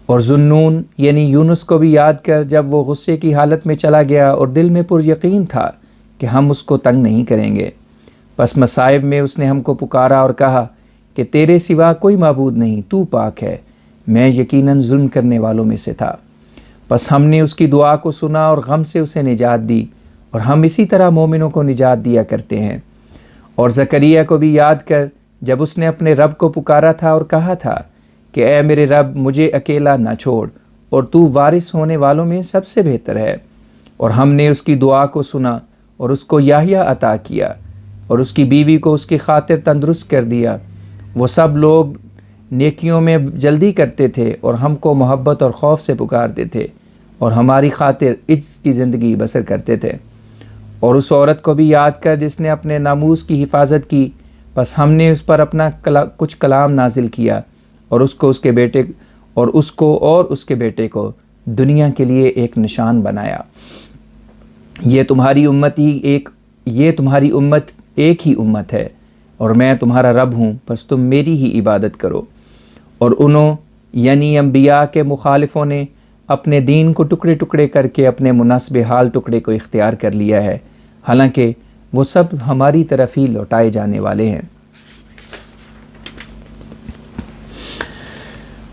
اور ذوالنون یعنی یونس کو بھی یاد کر جب وہ غصے کی حالت میں چلا گیا اور دل میں پر یقین تھا کہ ہم اس کو تنگ نہیں کریں گے، پس مصائب میں اس نے ہم کو پکارا اور کہا کہ تیرے سوا کوئی معبود نہیں، تو پاک ہے، میں یقیناً ظلم کرنے والوں میں سے تھا۔ پس ہم نے اس کی دعا کو سنا اور غم سے اسے نجات دی، اور ہم اسی طرح مومنوں کو نجات دیا کرتے ہیں۔ اور زکریا کو بھی یاد کر جب اس نے اپنے رب کو پکارا تھا اور کہا تھا کہ اے میرے رب مجھے اکیلا نہ چھوڑ، اور تو وارث ہونے والوں میں سب سے بہتر ہے۔ اور ہم نے اس کی دعا کو سنا اور اس کو یحییٰ عطا کیا، اور اس کی بیوی کو اس کی خاطر تندرست کر دیا۔ وہ سب لوگ نیکیوں میں جلدی کرتے تھے، اور ہم کو محبت اور خوف سے پکارتے تھے، اور ہماری خاطر عجز کی زندگی بسر کرتے تھے۔ اور اس عورت کو بھی یاد کر جس نے اپنے ناموس کی حفاظت کی، پس ہم نے اس پر اپنا کچھ کلام نازل کیا، اور اس کو اس کے بیٹے کو دنیا کے لیے ایک نشان بنایا۔ یہ تمہاری امت ایک ہی امت ہے، اور میں تمہارا رب ہوں، پس تم میری ہی عبادت کرو۔ اور انہوں یعنی انبیاء کے مخالفوں نے اپنے دین کو ٹکڑے ٹکڑے کر کے اپنے مناسب حال ٹکڑے کو اختیار کر لیا ہے، حالانکہ وہ سب ہماری طرف ہی لوٹائے جانے والے ہیں۔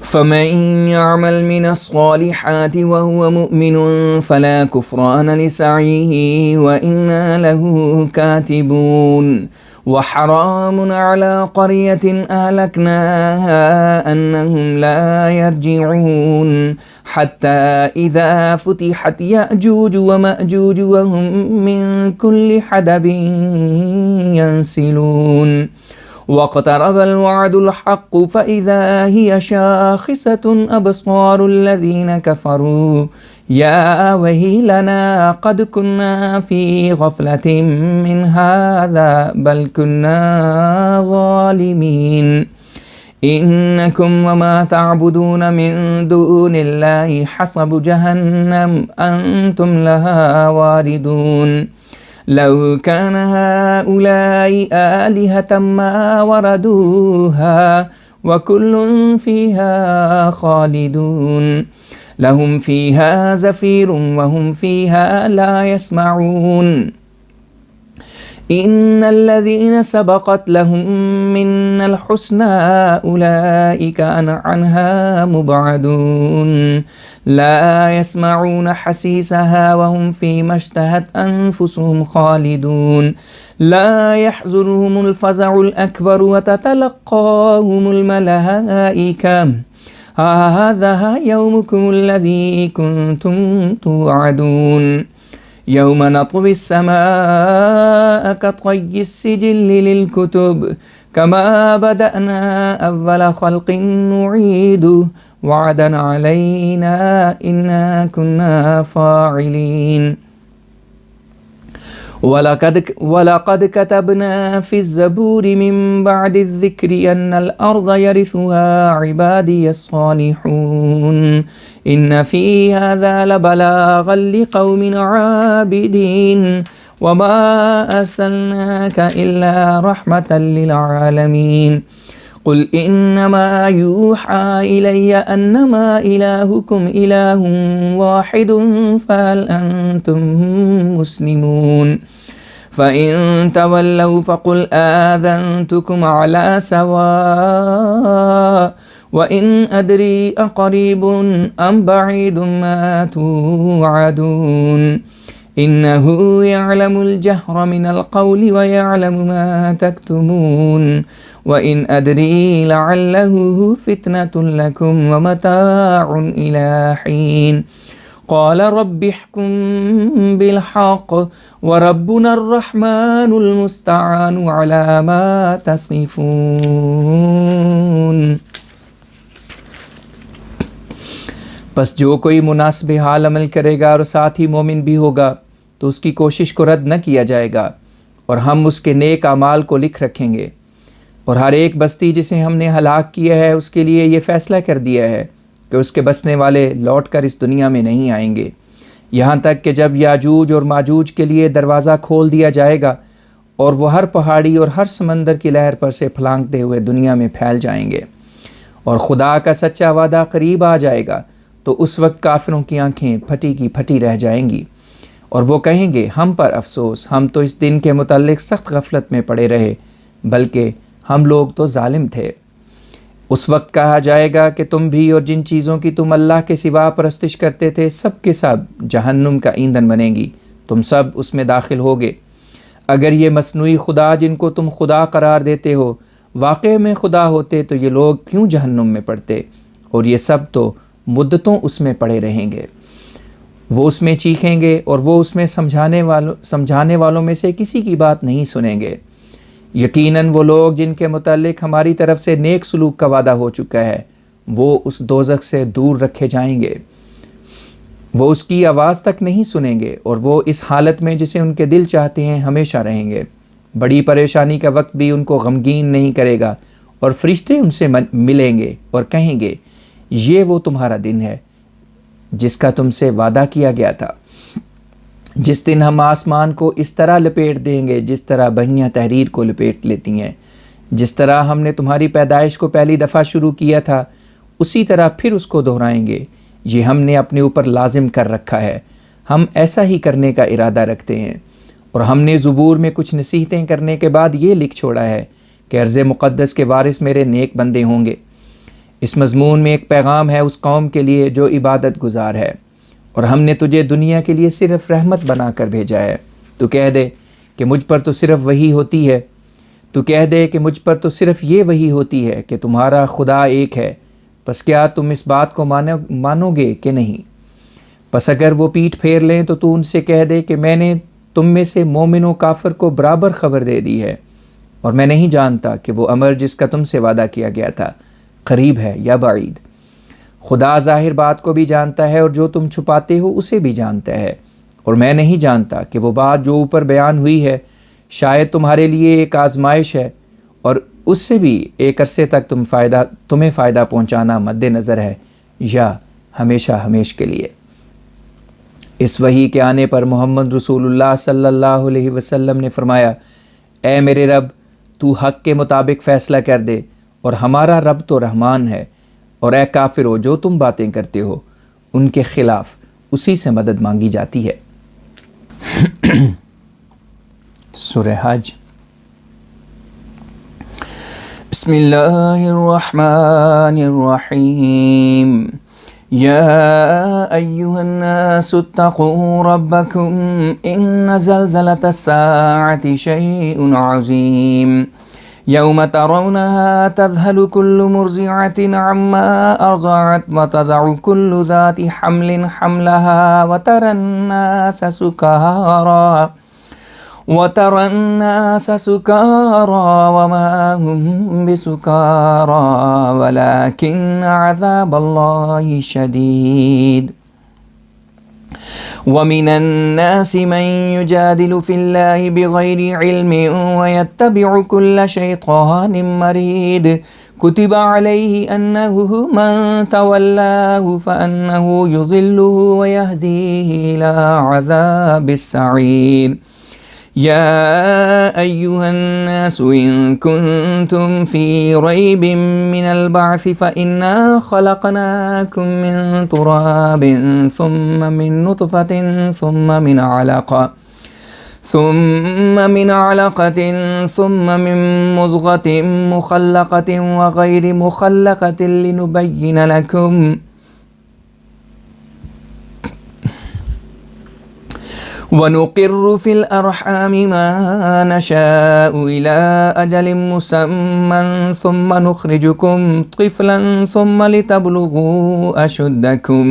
فَمَن يَعْمَلْ مِنَ الصَّالِحَاتِ وَهُوَ مُؤْمِنٌ فَلَا كُفْرَانَ لِسَعْيِهِ وَإِنَّا لَهُ كَاتِبُونَ وَحَرَامٌ عَلَى قَرْيَةٍ أَهْلَكْنَاهَا أَنَّهُمْ لَا يَرْجِعُونَ حَتَّى إِذَا فُتِحَتْ يَأْجُوجُ وَمَأْجُوجُ وَهُمْ مِنْ كُلِّ حَدَبٍ يَنْسِلُونَ واقترب الوعد الحق فإذا هي شاخصة أبصار الذين كفروا يا ويلنا قد كنا في غفلة من هذا بل كنا ظالمين إنكم وما تعبدون من دون الله حصب جهنم أنتم لها واردون لو كان هؤلاء آلهة ما وردوها وكل فيها خالدون لهم فيها زفير وهم فيها لا يسمعون إن الذين سبقت لهم من الحسنى أولئك عنها مبعدون لا يسمعون حسيسها وهم فيما اشتهت أنفسهم خالدون لا يحزنهم الفزع الأكبر وتتلقاهم الملائكة هذا يومكم الذي كنتم توعدون يوم نطوي السماء كطي السجل للكتب كما بدأنا أول خلق نعيده وعدا علينا إنا كنا فاعلين ولقد كتبنا في الزبور من بعد الذكر أن الأرض يرثها عبادي الصالحون إن في هذا لبلاغا لقوم عابدين وما أرسلناك إلا رحمة للعالمين قل إنما يوحى إلي أنما إلهكم إله واحد فهل أنتم مسلمون فإن تولوا فقل آذنتكم على سواء وإن أدري أقريب أم بعيد ما توعدون إنه يعلم الجهر من القول ويعلم ما تكتمون وإن أدري لعله فتنة لكم ومتاع إلى حين قال رب احكم بالحق وربنا الرحمن المستعان على ما تصفون. بس جو کوئی مناسب حال عمل کرے گا اور ساتھ ہی مومن بھی ہوگا تو اس کی کوشش کو رد نہ کیا جائے گا اور ہم اس کے نیک اعمال کو لکھ رکھیں گے. اور ہر ایک بستی جسے ہم نے ہلاک کیا ہے اس کے لیے یہ فیصلہ کر دیا ہے کہ اس کے بسنے والے لوٹ کر اس دنیا میں نہیں آئیں گے یہاں تک کہ جب یاجوج اور ماجوج کے لیے دروازہ کھول دیا جائے گا اور وہ ہر پہاڑی اور ہر سمندر کی لہر پر سے پھلانگتے ہوئے دنیا میں پھیل جائیں گے اور خدا کا سچا وعدہ قریب آ جائے گا تو اس وقت کافروں کی آنکھیں پھٹی کی پھٹی رہ جائیں گی اور وہ کہیں گے ہم پر افسوس، ہم تو اس دن کے متعلق سخت غفلت میں پڑے رہے بلکہ ہم لوگ تو ظالم تھے. اس وقت کہا جائے گا کہ تم بھی اور جن چیزوں کی تم اللہ کے سوا پرستش کرتے تھے سب کے سب جہنم کا ایندھن بنیں گی، تم سب اس میں داخل ہوگے. اگر یہ مصنوعی خدا جن کو تم خدا قرار دیتے ہو واقع میں خدا ہوتے تو یہ لوگ کیوں جہنم میں پڑتے، اور یہ سب تو مدتوں اس میں پڑے رہیں گے. وہ اس میں چیخیں گے اور وہ اس میں سمجھانے والوں میں سے کسی کی بات نہیں سنیں گے. یقیناً وہ لوگ جن کے متعلق ہماری طرف سے نیک سلوک کا وعدہ ہو چکا ہے وہ اس دوزخ سے دور رکھے جائیں گے، وہ اس کی آواز تک نہیں سنیں گے اور وہ اس حالت میں جسے ان کے دل چاہتے ہیں ہمیشہ رہیں گے. بڑی پریشانی کا وقت بھی ان کو غمگین نہیں کرے گا اور فرشتے ان سے ملیں گے اور کہیں گے یہ وہ تمہارا دن ہے جس کا تم سے وعدہ کیا گیا تھا، جس دن ہم آسمان کو اس طرح لپیٹ دیں گے جس طرح بہیاں تحریر کو لپیٹ لیتی ہیں. جس طرح ہم نے تمہاری پیدائش کو پہلی دفعہ شروع کیا تھا اسی طرح پھر اس کو دہرائیں گے. یہ ہم نے اپنے اوپر لازم کر رکھا ہے، ہم ایسا ہی کرنے کا ارادہ رکھتے ہیں. اور ہم نے زبور میں کچھ نصیحتیں کرنے کے بعد یہ لکھ چھوڑا ہے کہ ارض مقدس کے وارث میرے نیک بندے ہوں گے. اس مضمون میں ایک پیغام ہے اس قوم کے لیے جو عبادت گزار ہے، اور ہم نے تجھے دنیا کے لیے صرف رحمت بنا کر بھیجا ہے. تو کہہ دے کہ مجھ پر تو صرف وہی ہوتی ہے، تو کہہ دے کہ مجھ پر تو صرف یہ وہی ہوتی ہے کہ تمہارا خدا ایک ہے. پس کیا تم اس بات کو مانو گے کہ نہیں؟ پس اگر وہ پیٹھ پھیر لیں تو ان سے کہہ دے کہ میں نے تم میں سے مومن و کافر کو برابر خبر دے دی ہے. اور میں نہیں جانتا کہ وہ امر جس کا تم سے وعدہ کیا گیا تھا قریب ہے یا بعید۔ خدا ظاہر بات کو بھی جانتا ہے اور جو تم چھپاتے ہو اسے بھی جانتا ہے، اور میں نہیں جانتا کہ وہ بات جو اوپر بیان ہوئی ہے شاید تمہارے لیے ایک آزمائش ہے، اور اس سے بھی ایک عرصے تک تمہیں فائدہ پہنچانا مد نظر ہے، یا ہمیشہ ہمیش کے لیے۔ اس وحی کے آنے پر محمد رسول اللہ صلی اللہ علیہ وسلم نے فرمایا، اے میرے رب، تو حق کے مطابق فیصلہ کر دے، اور ہمارا رب تو رحمان ہے، اور اے کافرو جو تم باتیں کرتے ہو ان کے خلاف اسی سے مدد مانگی جاتی ہے۔ سورہ حج۔ بسم اللہ الرحمن الرحیم۔ یا ایہا الناس اتقوا ربکم ان زلزلۃ الساعۃ شیء عظیم یوم ترونها تذہل كل مرضعة عما ارضعت وتضع كل ذات حمل حملها وترى الناس سكارى وما هم بسكارى ولكن عذاب الله شديد ومن الناس من يجادل في الله بغير علم ويتبع كل شيطان مريد كتب عليه أنه من تولاه فأنه يضله ويهديه إلى عذاب السعير يا أيها الناس إن كنتم في ريب من البعث فإنا خلقناكم من تراب ثم من نطفة ثم من علقة ثم من مضغة مخلقة وغير مخلقة لنبين لكم وَنُقِرُّ فِي الْأَرْحَامِ مَا نَشَاءُ إِلَىٰ أَجَلٍ مُّسَمًّى ثُمَّ نُخْرِجُكُمْ طِفْلًا ثُمَّ لِتَبْلُغُوا أَشُدَّكُمْ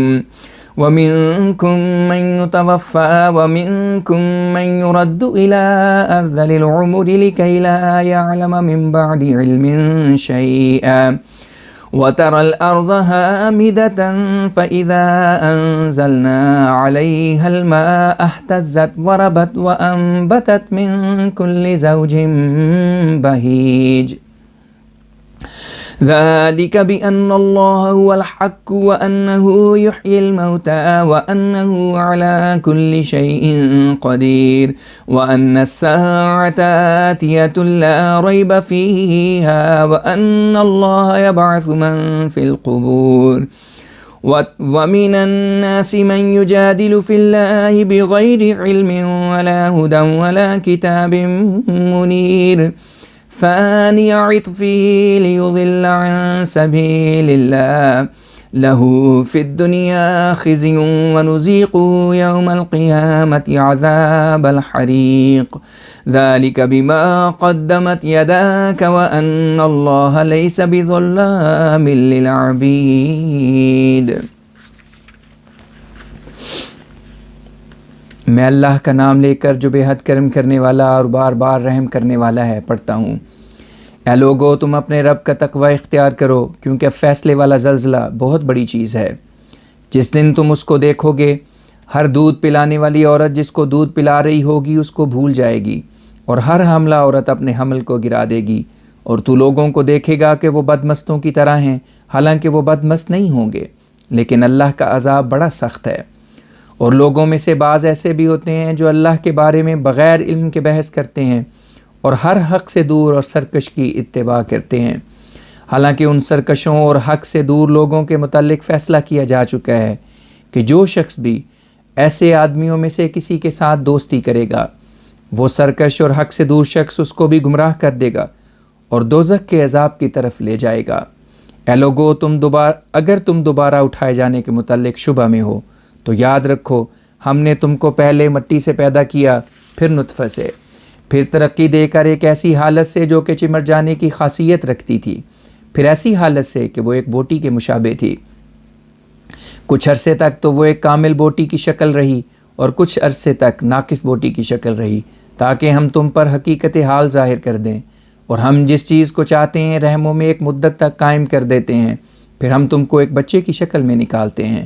وَمِنكُم مَّن يُتَوَفَّىٰ وَمِنكُم مَّن يُرَدُّ إِلَىٰ أَرْذَلِ الْعُمُرِ لِكَيْ لَا يَعْلَمَ مِن بَعْدِ عِلْمٍ شَيْئًا وَتَرَى الْأَرْضَ هَامِدَةً فَإِذَا أَنزَلْنَا عَلَيْهَا الْمَاءَ اهْتَزَّتْ وَرَبَتْ وَأَنبَتَتْ مِن كُلِّ زَوْجٍ بَهِيجٍ ذَلِكَ بِأَنَّ اللَّهَ هُوَ الْحَقُّ وَأَنَّهُ يُحْيِي الْمَوْتَىٰ وَأَنَّهُ عَلَىٰ كُلِّ شَيْءٍ قَدِيرٌ وَأَنَّ السَّاعَةَ آتِيَةٌ لَا رَيْبَ فِيهَا وَأَنَّ اللَّهَ يَبْعَثُ مَن فِي الْقُبُورِ وَمِنَ النَّاسِ مَن يُجَادِلُ فِي اللَّهِ بِغَيْرِ عِلْمٍ وَلَا هُدًى وَلَا كِتَابٍ مُّنِيرٍ ثاني عطفه ليضل عن سبيل الله له في الدنيا خزي ونذيقه يوم القيامة عذاب الحريق ذلك بما قدمت يداك وأن الله ليس بظلام للعبيد۔ میں اللہ کا نام لے کر جو بے حد کرم کرنے والا اور بار بار رحم کرنے والا ہے پڑھتا ہوں۔ اے لوگو، تم اپنے رب کا تقوی اختیار کرو، کیونکہ فیصلے والا زلزلہ بہت بڑی چیز ہے۔ جس دن تم اس کو دیکھو گے، ہر دودھ پلانے والی عورت جس کو دودھ پلا رہی ہوگی اس کو بھول جائے گی، اور ہر حاملہ عورت اپنے حمل کو گرا دے گی، اور تو لوگوں کو دیکھے گا کہ وہ بدمستوں کی طرح ہیں، حالانکہ وہ بدمست نہیں ہوں گے، لیکن اللہ کا عذاب بڑا سخت ہے۔ اور لوگوں میں سے بعض ایسے بھی ہوتے ہیں جو اللہ کے بارے میں بغیر علم کے بحث کرتے ہیں اور ہر حق سے دور اور سرکش کی اتباع کرتے ہیں، حالانکہ ان سرکشوں اور حق سے دور لوگوں کے متعلق فیصلہ کیا جا چکا ہے کہ جو شخص بھی ایسے آدمیوں میں سے کسی کے ساتھ دوستی کرے گا، وہ سرکش اور حق سے دور شخص اس کو بھی گمراہ کر دے گا اور دوزخ کے عذاب کی طرف لے جائے گا۔ اے لوگو، اگر تم دوبارہ اٹھائے جانے کے متعلق شبہ میں ہو تو یاد رکھو، ہم نے تم کو پہلے مٹی سے پیدا کیا، پھر نطفہ سے، پھر ترقی دے کر ایک ایسی حالت سے جو کہ چمٹ جانے کی خاصیت رکھتی تھی، پھر ایسی حالت سے کہ وہ ایک بوٹی کے مشابہ تھی۔ کچھ عرصے تک تو وہ ایک کامل بوٹی کی شکل رہی اور کچھ عرصے تک ناقص بوٹی کی شکل رہی، تاکہ ہم تم پر حقیقت حال ظاہر کر دیں اور ہم جس چیز کو چاہتے ہیں رحموں میں ایک مدت تک قائم کر دیتے ہیں، پھر ہم تم کو ایک بچے کی شکل میں نکالتے ہیں،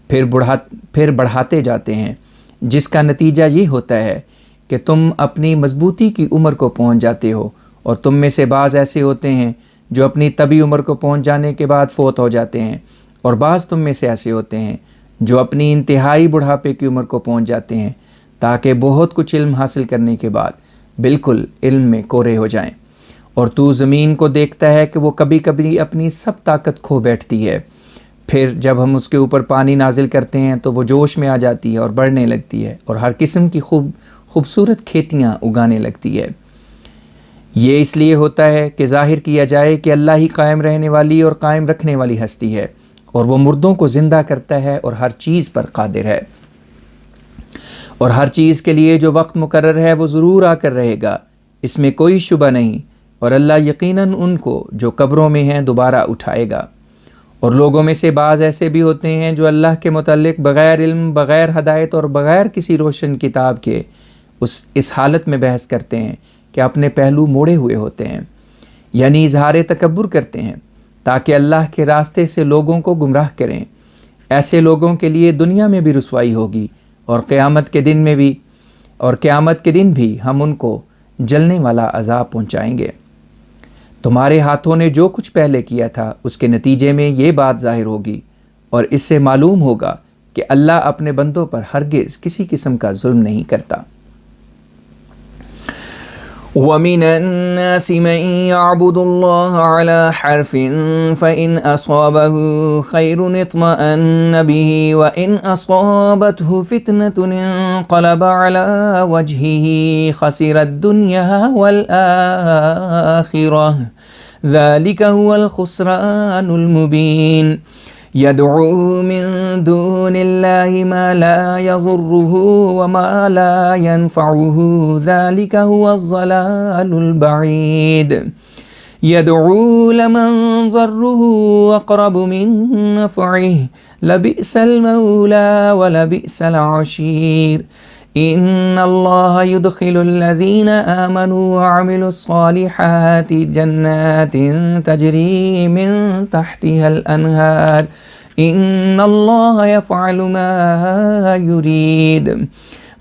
پھر بڑھاتے جاتے ہیں، جس کا نتیجہ یہ ہوتا ہے کہ تم اپنی مضبوطی کی عمر کو پہنچ جاتے ہو، اور تم میں سے بعض ایسے ہوتے ہیں جو اپنی طبی عمر کو پہنچ جانے کے بعد فوت ہو جاتے ہیں، اور بعض تم میں سے ایسے ہوتے ہیں جو اپنی انتہائی بڑھاپے کی عمر کو پہنچ جاتے ہیں، تاکہ بہت کچھ علم حاصل کرنے کے بعد بالکل علم میں کورے ہو جائیں۔ اور تو زمین کو دیکھتا ہے کہ وہ کبھی کبھی اپنی سب طاقت کھو بیٹھتی ہے، پھر جب ہم اس کے اوپر پانی نازل کرتے ہیں تو وہ جوش میں آ جاتی ہے اور بڑھنے لگتی ہے، اور ہر قسم کی خوبصورت کھیتیاں اگانے لگتی ہے۔ یہ اس لیے ہوتا ہے کہ ظاہر کیا جائے کہ اللہ ہی قائم رہنے والی اور قائم رکھنے والی ہستی ہے، اور وہ مردوں کو زندہ کرتا ہے اور ہر چیز پر قادر ہے، اور ہر چیز کے لیے جو وقت مقرر ہے وہ ضرور آ کر رہے گا، اس میں کوئی شبہ نہیں، اور اللہ یقیناً ان کو جو قبروں میں ہیں دوبارہ اٹھائے گا۔ اور لوگوں میں سے بعض ایسے بھی ہوتے ہیں جو اللہ کے متعلق بغیر علم، بغیر ہدایت اور بغیر کسی روشن کتاب کے اس حالت میں بحث کرتے ہیں کہ اپنے پہلو موڑے ہوئے ہوتے ہیں، یعنی اظہار تکبر کرتے ہیں تاکہ اللہ کے راستے سے لوگوں کو گمراہ کریں۔ ایسے لوگوں کے لیے دنیا میں بھی رسوائی ہوگی، اور قیامت کے دن بھی ہم ان کو جلنے والا عذاب پہنچائیں گے۔ تمہارے ہاتھوں نے جو کچھ پہلے کیا تھا اس کے نتیجے میں یہ بات ظاہر ہوگی، اور اس سے معلوم ہوگا کہ اللہ اپنے بندوں پر ہرگز کسی قسم کا ظلم نہیں کرتا۔ وَمِنَ النَّاسِ مَن يَعْبُدُ اللَّهَ عَلَى حَرْفٍ فَإِنْ أَصَابَهُ خَيْرٌ اطْمَأَنَّ بِهِ وَإِنْ أَصَابَتْهُ فِتْنَةٌ انقَلَبَ عَلَى وَجْهِهِ خَسِرَ الدُّنْيَا وَالْآخِرَةَ ذَلِكَ هُوَ الْخُسْرَانُ الْمُبِينُ يدعو من دون الله ما لا يضره وما لا ينفعه ذلك هو الضلال البعيد يدعو لمن ضره أقرب من نفعه لبئس المولى ولبئس العشير إن الله يدخل الذين آمنوا وعملوا الصالحات جنات تجري من تحتها الأنهار إن الله يفعل ما يريد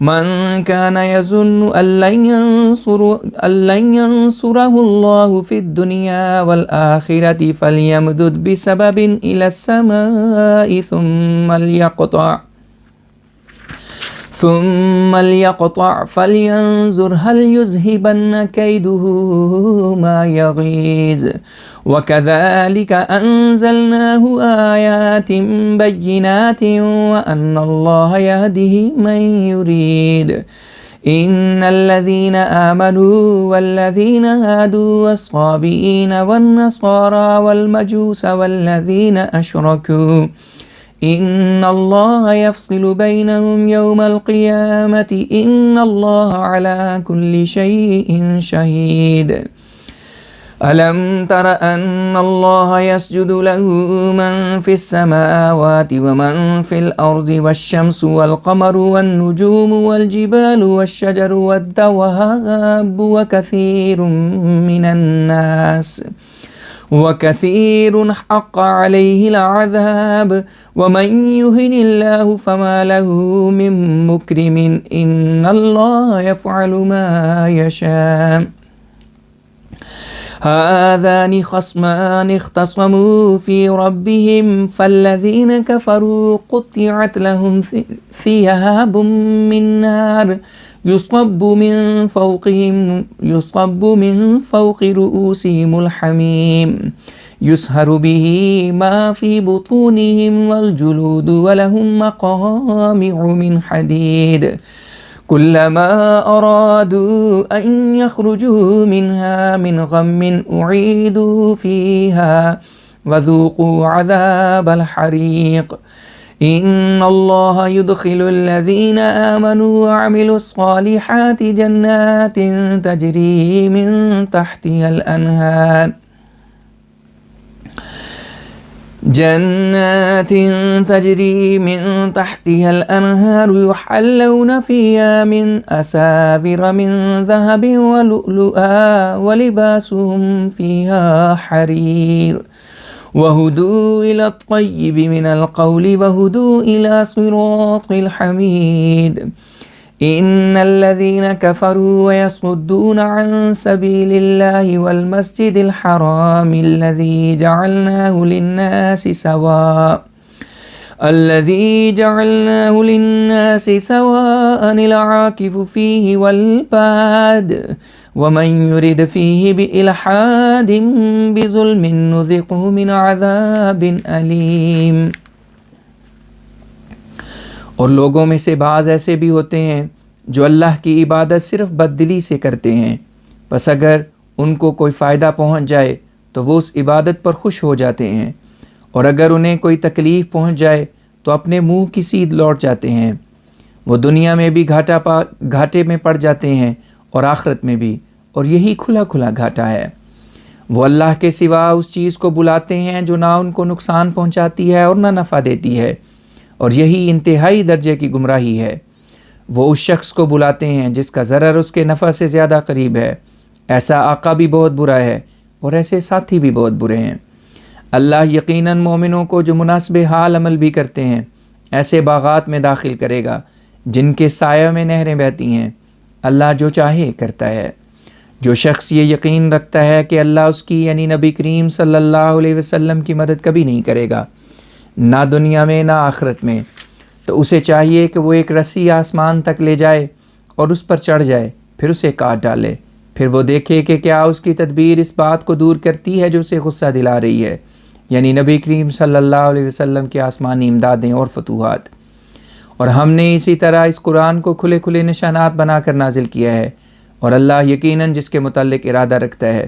من كان يظن أن لن ينصره الله في الدنيا والآخرة فليمدد بسبب إلى السماء ثم ليقطع فلينظر هل يذهبن كيده ما يغيظ وكذلك أنزلناه آيات بينات وأن الله يهدي من يريد إن الذين آمنوا والذين هادوا والصابئين والنصارى والمجوس والذين أشركوا إن الله يفصل بينهم يوم القيامة إن الله على كل شيء شهيد ألم تر أن الله يسجد له من في السماوات ومن في الأرض والشمس والقمر والنجوم والجبال والشجر والدواب وكثير حق عليه العذاب ومن يهن الله فما له من مكرم إن الله يفعل ما يشاء هذان خصمان اختصموا في ربهم فالذين كفروا قطعت لهم ثياب من نار يصب من فوق رؤوسهم الحميم يسهر به ما في بطونهم والجلود ولهم مقامع من حديد كلما أرادوا أن يخرجوا منها من غم أعيدوا فيها وذوقوا عذاب الحريق إن الله يدخل الذين آمنوا وعملوا الصالحات جنات تجري من تحتها الأنهار جنات تجری من تحتها الانہار یحلون فیہا من اساور من ذہب ولؤلؤا ولباسهم فیہا حریر وہدوا الی الطیب من القول وہدوا الی صراط الحمید ان الذين كفروا ويصدون عن سبيل الله والمسجد الحرام الذي جعلناه للناس سواء العاكف فيه والباد ومن يرد فيه بإلحاد بظلم نذقه من عذاب أليم۔ اور لوگوں میں سے بعض ایسے بھی ہوتے ہیں جو اللہ کی عبادت صرف بددلی سے کرتے ہیں، بس اگر ان کو کوئی فائدہ پہنچ جائے تو وہ اس عبادت پر خوش ہو جاتے ہیں، اور اگر انہیں کوئی تکلیف پہنچ جائے تو اپنے منہ کی سیدھ لوٹ جاتے ہیں۔ وہ دنیا میں بھی گھاٹے میں پڑ جاتے ہیں اور آخرت میں بھی، اور یہی کھلا کھلا گھاٹا ہے۔ وہ اللہ کے سوا اس چیز کو بلاتے ہیں جو نہ ان کو نقصان پہنچاتی ہے اور نہ نفع دیتی ہے، اور یہی انتہائی درجے کی گمراہی ہے۔ وہ اس شخص کو بلاتے ہیں جس کا ضرر اس کے نفع سے زیادہ قریب ہے۔ ایسا آقا بھی بہت برا ہے اور ایسے ساتھی بھی بہت برے ہیں۔ اللہ یقیناً مومنوں کو جو مناسب حال عمل بھی کرتے ہیں ایسے باغات میں داخل کرے گا جن کے سایہ میں نہریں بہتی ہیں۔ اللہ جو چاہے کرتا ہے۔ جو شخص یہ یقین رکھتا ہے کہ اللہ اس کی یعنی نبی کریم صلی اللہ علیہ وسلم کی مدد کبھی نہیں کرے گا، نہ دنیا میں نہ آخرت میں، تو اسے چاہیے کہ وہ ایک رسی آسمان تک لے جائے اور اس پر چڑھ جائے، پھر اسے کاٹ ڈالے، پھر وہ دیکھے کہ کیا اس کی تدبیر اس بات کو دور کرتی ہے جو اسے غصہ دلا رہی ہے، یعنی نبی کریم صلی اللہ علیہ وسلم کی آسمانی امدادیں اور فتوحات۔ اور ہم نے اسی طرح اس قرآن کو کھلے کھلے نشانات بنا کر نازل کیا ہے، اور اللہ یقیناً جس کے متعلق ارادہ رکھتا ہے،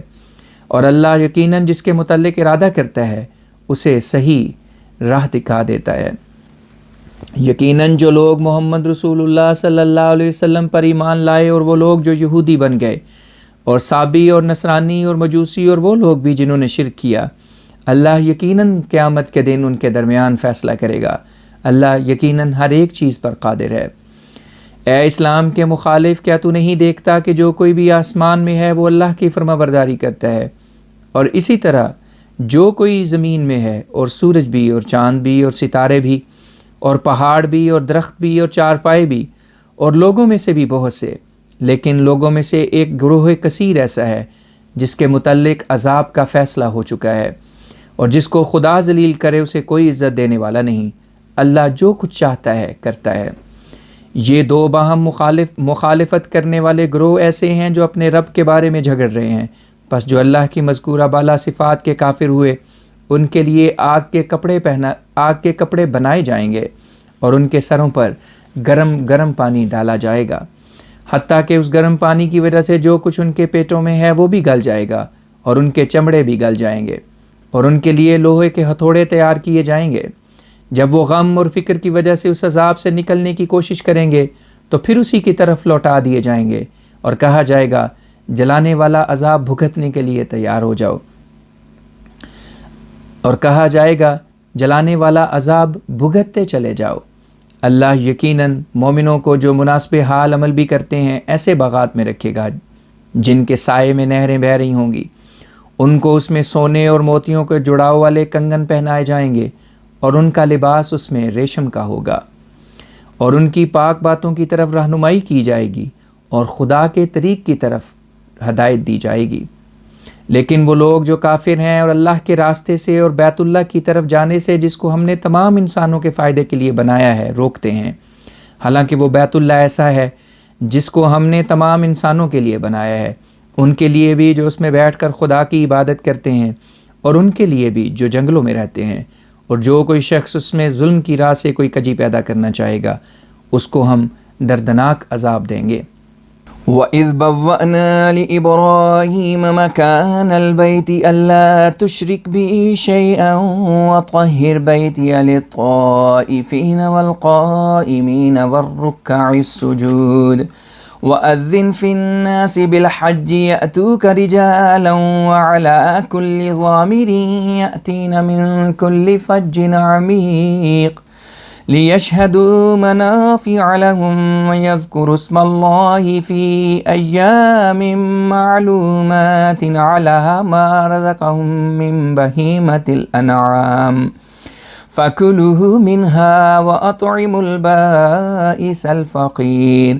اور اللہ یقیناً جس کے متعلق ارادہ کرتا ہے اسے صحیح راہ دکھا دیتا ہے۔ یقیناً جو لوگ محمد رسول اللہ صلی اللہ علیہ وسلم پر ایمان لائے، اور وہ لوگ جو یہودی بن گئے، اور صابی اور نصرانی اور مجوسی، اور وہ لوگ بھی جنہوں نے شرک کیا، اللہ یقیناً قیامت کے دن ان کے درمیان فیصلہ کرے گا۔ اللہ یقیناً ہر ایک چیز پر قادر ہے۔ اے اسلام کے مخالف، کیا تو نہیں دیکھتا کہ جو کوئی بھی آسمان میں ہے وہ اللہ کی فرما برداری کرتا ہے، اور اسی طرح جو کوئی زمین میں ہے، اور سورج بھی اور چاند بھی اور ستارے بھی اور پہاڑ بھی اور درخت بھی اور چارپائے بھی، اور لوگوں میں سے بھی بہت سے، لیکن لوگوں میں سے ایک گروہ کثیر ایسا ہے جس کے متعلق عذاب کا فیصلہ ہو چکا ہے، اور جس کو خدا ذلیل کرے اسے کوئی عزت دینے والا نہیں۔ اللہ جو کچھ چاہتا ہے کرتا ہے۔ یہ دو باہم مخالفت کرنے والے گروہ ایسے ہیں جو اپنے رب کے بارے میں جھگڑ رہے ہیں، پس جو اللہ کی مذکورہ بالا صفات کے کافر ہوئے ان کے لیے آگ کے کپڑے بنائے جائیں گے، اور ان کے سروں پر گرم پانی ڈالا جائے گا، حتیٰ کہ اس گرم پانی کی وجہ سے جو کچھ ان کے پیٹوں میں ہے وہ بھی گل جائے گا، اور ان کے چمڑے بھی گل جائیں گے، اور ان کے لیے لوہے کے ہتھوڑے تیار کیے جائیں گے۔ جب وہ غم اور فکر کی وجہ سے اس عذاب سے نکلنے کی کوشش کریں گے تو پھر اسی کی طرف لوٹا دیے جائیں گے، اور کہا جائے گا جلانے والا عذاب بھگتنے کے لیے تیار ہو جاؤ، اور کہا جائے گا جلانے والا عذاب بھگتتے چلے جاؤ۔ اللہ یقیناً مومنوں کو جو مناسب حال عمل بھی کرتے ہیں ایسے باغات میں رکھے گا جن کے سائے میں نہریں بہہ رہی ہوں گی۔ ان کو اس میں سونے اور موتیوں کے جڑاؤ والے کنگن پہنائے جائیں گے، اور ان کا لباس اس میں ریشم کا ہوگا، اور ان کی پاک باتوں کی طرف رہنمائی کی جائے گی، اور خدا کے طریق کی طرف ہدایت دی جائے گی۔ لیکن وہ لوگ جو کافر ہیں اور اللہ کے راستے سے اور بیت اللہ کی طرف جانے سے، جس کو ہم نے تمام انسانوں کے فائدے کے لیے بنایا ہے، روکتے ہیں، حالانکہ وہ بیت اللہ ایسا ہے جس کو ہم نے تمام انسانوں کے لیے بنایا ہے، ان کے لیے بھی جو اس میں بیٹھ کر خدا کی عبادت کرتے ہیں، اور ان کے لیے بھی جو جنگلوں میں رہتے ہیں، اور جو کوئی شخص اس میں ظلم کی راہ سے کوئی کجی پیدا کرنا چاہے گا اس کو ہم دردناک عذاب دیں گے۔ وَإِذْ بَوَّأْنَا لِإِبْرَاهِيمَ مَكَانَ الْبَيْتِ أَلَّا تُشْرِكْ بِي شَيْئًا وَطَهِّرْ بَيْتِيَ لِلطَّائِفِينَ وَالْقَائِمِينَ وَالرُّكَّعِ السُّجُودِ وَأَذِّنْ فِي النَّاسِ بِالْحَجِّ يَأْتُوكَ رِجَالًا وَعَلَى كُلِّ ضَامِرٍ يَأْتِينَ مِنْ كُلِّ فَجٍّ عَمِيقٍ لِيَشْهَدُوا مَنَافِعَ لَهُمْ وَيَذْكُرُوا اسْمَ اللَّهِ فِي أَيَّامٍ مَّعْلُومَاتٍ عَلَى مَا رَزَقَهُم مِّن بَهِيمَةِ الْأَنْعَامِ فَكُلُوا مِنْهَا وَأَطْعِمُوا الْبَائِسَ الْفَقِيرَ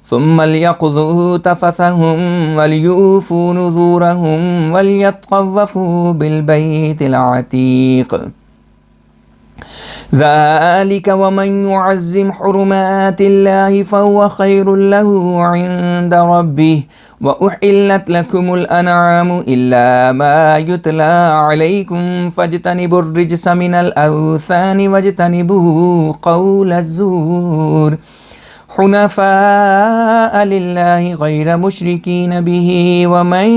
ثُمَّ لْيَقْضُوا تَفَثَهُمْ وَلْيُوفُوا نُذُورَهُمْ وَلْيَطَّوَّفُوا بِالْبَيْتِ الْعَتِيقِ ذَلِكَ وَمَنْ يُعَظِّمْ حُرُمَاتِ اللَّهِ فَهُوَ خَيْرٌ لَهُ عِنْدَ رَبِّهِ وَأُحِلَّتْ لَكُمُ الْأَنْعَامُ إِلَّا مَا يُتْلَى عَلَيْكُمْ فَاجْتَنِبُوا الرِّجْسَ مِنَ الْأَوْثَانِ وَاجْتَنِبُوا قَوْلَ الزُّورِ حنفاء لله غير مشركين به ومن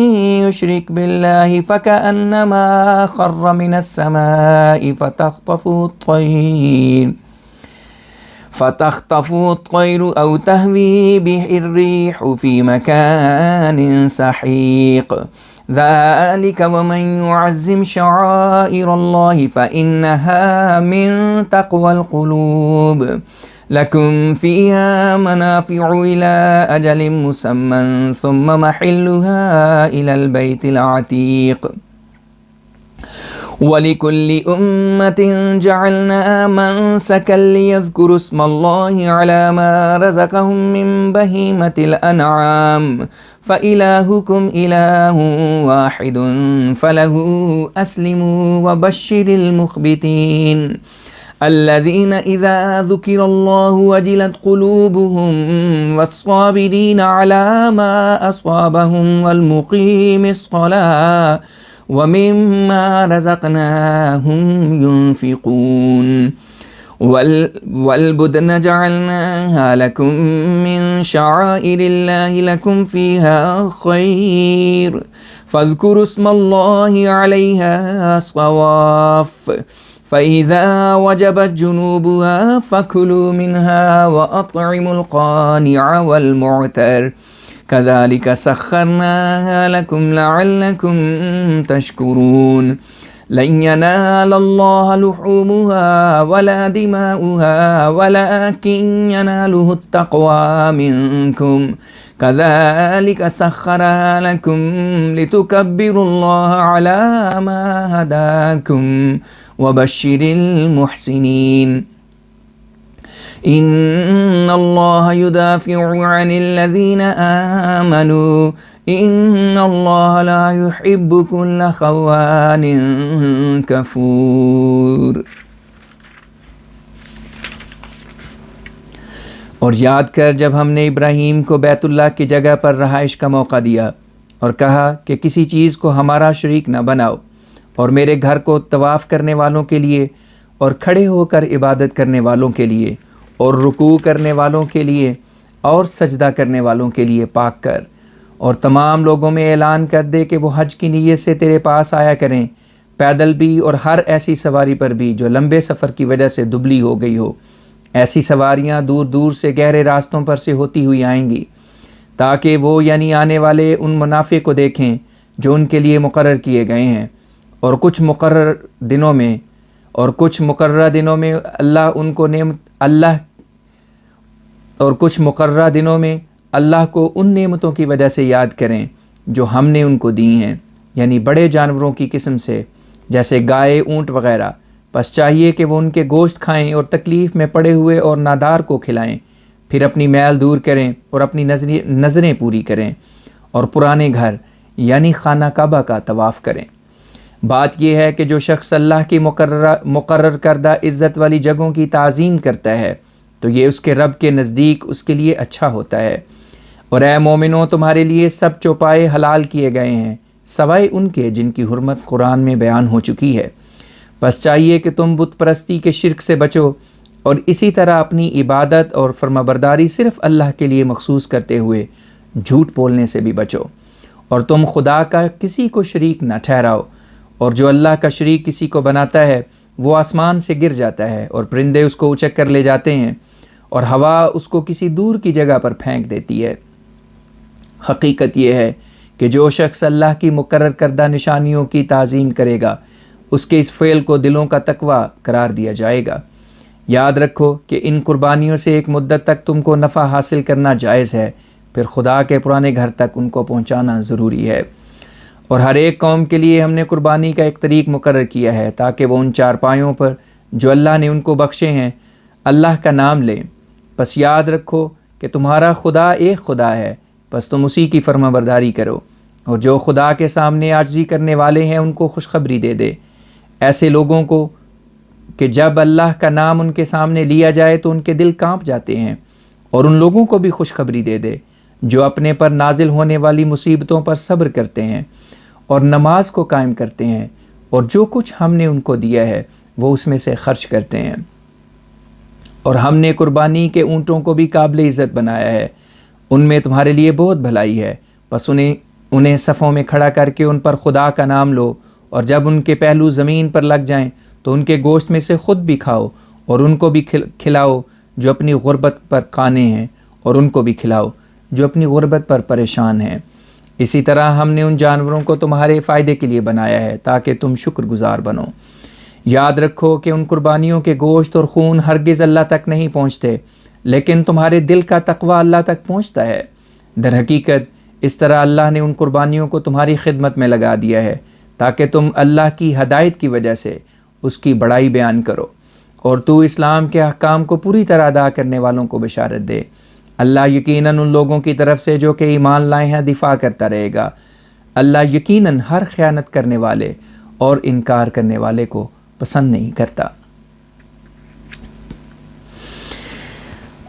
يشرك بالله فكأنما خر من السماء فتخطف الطير أو تهوي به الريح في مكان سحيق ذلك ومن يعظم شعائر الله فإنها من تقوى القلوب لكم فيها منافع إلى أجل مسمى ثم محلها إلى البيت العتيق وَلِكُلِّ أُمَّةٍ جَعَلْنَا مَنسَكًا لِيَذْكُرُوا اسْمَ اللَّهِ عَلَى مَا رَزَقَهُم مِّن بَهِيمَةِ الْأَنْعَامِ فَإِلَٰهُكُمْ إِلَٰهٌ وَاحِدٌ فَلَهُ أَسْلِمُوا وَبَشِّرِ الْمُخْبِتِينَ الَّذِينَ إِذَا ذُكِرَ اللَّهُ وَجِلَتْ قُلُوبُهُمْ وَالصَّابِرِينَ عَلَى مَا أَصَابَهُمْ وَالْمُقِيمِ الصَّلَاةِ وَمِمَّا رَزَقْنَاهُمْ يُنْفِقُونَ وَالْبُدْنَ جَعَلْنَاهَا لَكُمْ مِنْ شَعَائِرِ اللَّهِ لَكُمْ فِيهَا خَيْرٌ فَاذْكُرُوا اسْمَ اللَّهِ عَلَيْهَا صَوَافَّ فَإِذَا وَجَبَتْ جُنُوبُهَا فَكُلُوا مِنْهَا وَأَطْعِمُوا الْقَانِعَ وَالْمُعْتَرَّ كَذَلِكَ سَخَّرْنَاهَا لَكُمْ لَعَلَّكُمْ تَشْكُرُونَ لَنْ يَنَالَ اللَّهَ لُحُومُهَا وَلَا دِمَاؤُهَا وَلَكِنْ يَنَالُهُ التَّقْوَى مِنْكُمْ كَذَلِكَ سَخَّرَهَا لَكُمْ لِتُكَبِّرُوا اللَّهَ عَلَى مَا هَدَاكُمْ وَبَشِّرِ الْمُحْسِنِينَ إِنَّ اللَّهَ يُدَافِعُ عَنِ الَّذِينَ آمَنُوا إِنَّ اللَّهَ لَا يُحِبُّ كُلَّ خَوَّانٍ كَفُورٍ۔ اور یاد کر جب ہم نے ابراہیم کو بیت اللہ کی جگہ پر رہائش کا موقع دیا اور کہا کہ کسی چیز کو ہمارا شریک نہ بناؤ، اور میرے گھر کو طواف کرنے والوں کے لیے اور کھڑے ہو کر عبادت کرنے والوں کے لیے اور رکوع کرنے والوں کے لیے اور سجدہ کرنے والوں کے لیے پاک کر، اور تمام لوگوں میں اعلان کر دے کہ وہ حج کی نیت سے تیرے پاس آیا کریں، پیدل بھی اور ہر ایسی سواری پر بھی جو لمبے سفر کی وجہ سے دبلی ہو گئی ہو۔ ایسی سواریاں دور دور سے گہرے راستوں پر سے ہوتی ہوئی آئیں گی تاکہ وہ یعنی آنے والے ان منافع کو دیکھیں جو ان کے لیے مقرر کیے گئے ہیں، اور کچھ مقررہ دنوں میں اللہ کو ان نعمتوں کی وجہ سے یاد کریں جو ہم نے ان کو دی ہیں، یعنی بڑے جانوروں کی قسم سے جیسے گائے، اونٹ وغیرہ۔ بس چاہیے کہ وہ ان کے گوشت کھائیں اور تکلیف میں پڑے ہوئے اور نادار کو کھلائیں، پھر اپنی میل دور کریں اور اپنی نظریں پوری کریں اور پرانے گھر یعنی خانہ کعبہ کا طواف کریں۔ بات یہ ہے کہ جو شخص اللہ کی مقرر کردہ عزت والی جگہوں کی تعظیم کرتا ہے تو یہ اس کے رب کے نزدیک اس کے لیے اچھا ہوتا ہے۔ اور اے مومنوں، تمہارے لیے سب چوپائے حلال کیے گئے ہیں سوائے ان کے جن کی حرمت قرآن میں بیان ہو چکی ہے۔ بس چاہیے کہ تم بت پرستی کے شرک سے بچو اور اسی طرح اپنی عبادت اور فرمانبرداری صرف اللہ کے لیے مخصوص کرتے ہوئے جھوٹ بولنے سے بھی بچو، اور تم خدا کا کسی کو شریک نہ ٹھہراؤ، اور جو اللہ کا شریک کسی کو بناتا ہے وہ آسمان سے گر جاتا ہے اور پرندے اس کو اچک کر لے جاتے ہیں اور ہوا اس کو کسی دور کی جگہ پر پھینک دیتی ہے۔ حقیقت یہ ہے کہ جو شخص اللہ کی مقرر کردہ نشانیوں کی تعظیم کرے گا اس کے اس فعل کو دلوں کا تقوی قرار دیا جائے گا۔ یاد رکھو کہ ان قربانیوں سے ایک مدت تک تم کو نفع حاصل کرنا جائز ہے، پھر خدا کے پرانے گھر تک ان کو پہنچانا ضروری ہے۔ اور ہر ایک قوم کے لیے ہم نے قربانی کا ایک طریق مقرر کیا ہے تاکہ وہ ان چارپائیوں پر جو اللہ نے ان کو بخشے ہیں اللہ کا نام لیں۔ پس یاد رکھو کہ تمہارا خدا ایک خدا ہے، پس تم اسی کی فرما برداری کرو، اور جو خدا کے سامنے عاجزی کرنے والے ہیں ان کو خوشخبری دے دے، ایسے لوگوں کو کہ جب اللہ کا نام ان کے سامنے لیا جائے تو ان کے دل کانپ جاتے ہیں، اور ان لوگوں کو بھی خوشخبری دے دے جو اپنے پر نازل ہونے والی مصیبتوں پر صبر کرتے ہیں اور نماز کو قائم کرتے ہیں، اور جو کچھ ہم نے ان کو دیا ہے وہ اس میں سے خرچ کرتے ہیں۔ اور ہم نے قربانی کے اونٹوں کو بھی قابل عزت بنایا ہے، ان میں تمہارے لیے بہت بھلائی ہے، پس انہیں صفوں میں کھڑا کر کے ان پر خدا کا نام لو، اور جب ان کے پہلو زمین پر لگ جائیں تو ان کے گوشت میں سے خود بھی کھاؤ، اور ان کو بھی کھلاؤ جو اپنی غربت پر قانے ہیں، اور ان کو بھی کھلاؤ جو اپنی غربت پر پریشان ہیں۔ اسی طرح ہم نے ان جانوروں کو تمہارے فائدے کے لیے بنایا ہے تاکہ تم شکر گزار بنو۔ یاد رکھو کہ ان قربانیوں کے گوشت اور خون ہرگز اللہ تک نہیں پہنچتے، لیکن تمہارے دل کا تقوی اللہ تک پہنچتا ہے۔ در حقیقت اس طرح اللہ نے ان قربانیوں کو تمہاری خدمت میں لگا دیا ہے تاکہ تم اللہ کی ہدایت کی وجہ سے اس کی بڑائی بیان کرو، اور تو اسلام کے احکام کو پوری طرح ادا کرنے والوں کو بشارت دے۔ اللہ یقیناً ان لوگوں کی طرف سے جو کہ ایمان لائے ہیں دفاع کرتا رہے گا۔ اللہ یقیناً ہر خیانت کرنے والے اور انکار کرنے والے کو پسند نہیں کرتا۔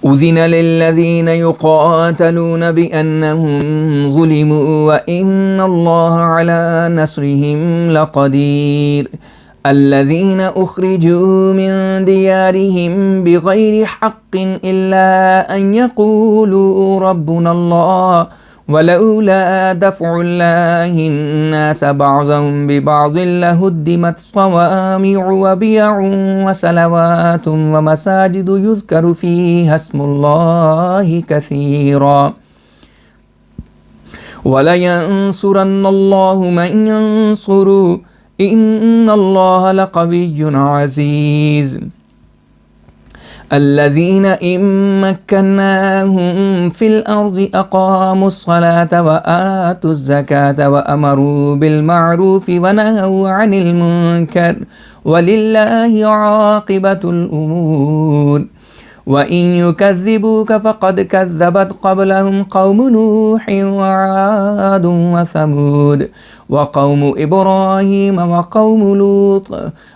أذن للذين يقاتلون بأنهم ظلموا وإن الله على نصرهم لقدير الذين أخرجوا من ديارهم بغير حق إلا أن يقولوا ربنا الله ولولا دفع الله الناس بعضهم ببعض لهدمت صوامع وبيع وصلوات ومساجد يذكر فيها اسم الله كثيرا ولينصرن الله من ينصره إن الله لقوي عزيز الذين إن مكناهم في الأرض أقاموا الصلاة وآتوا الزكاة وأمروا بالمعروف ونهوا عن المنكر ولله عاقبة الأمور وإن يكذبوك فقد كذبت قبلهم قوم نوح وعاد وثمود وقوم إبراهيم وقوم لوط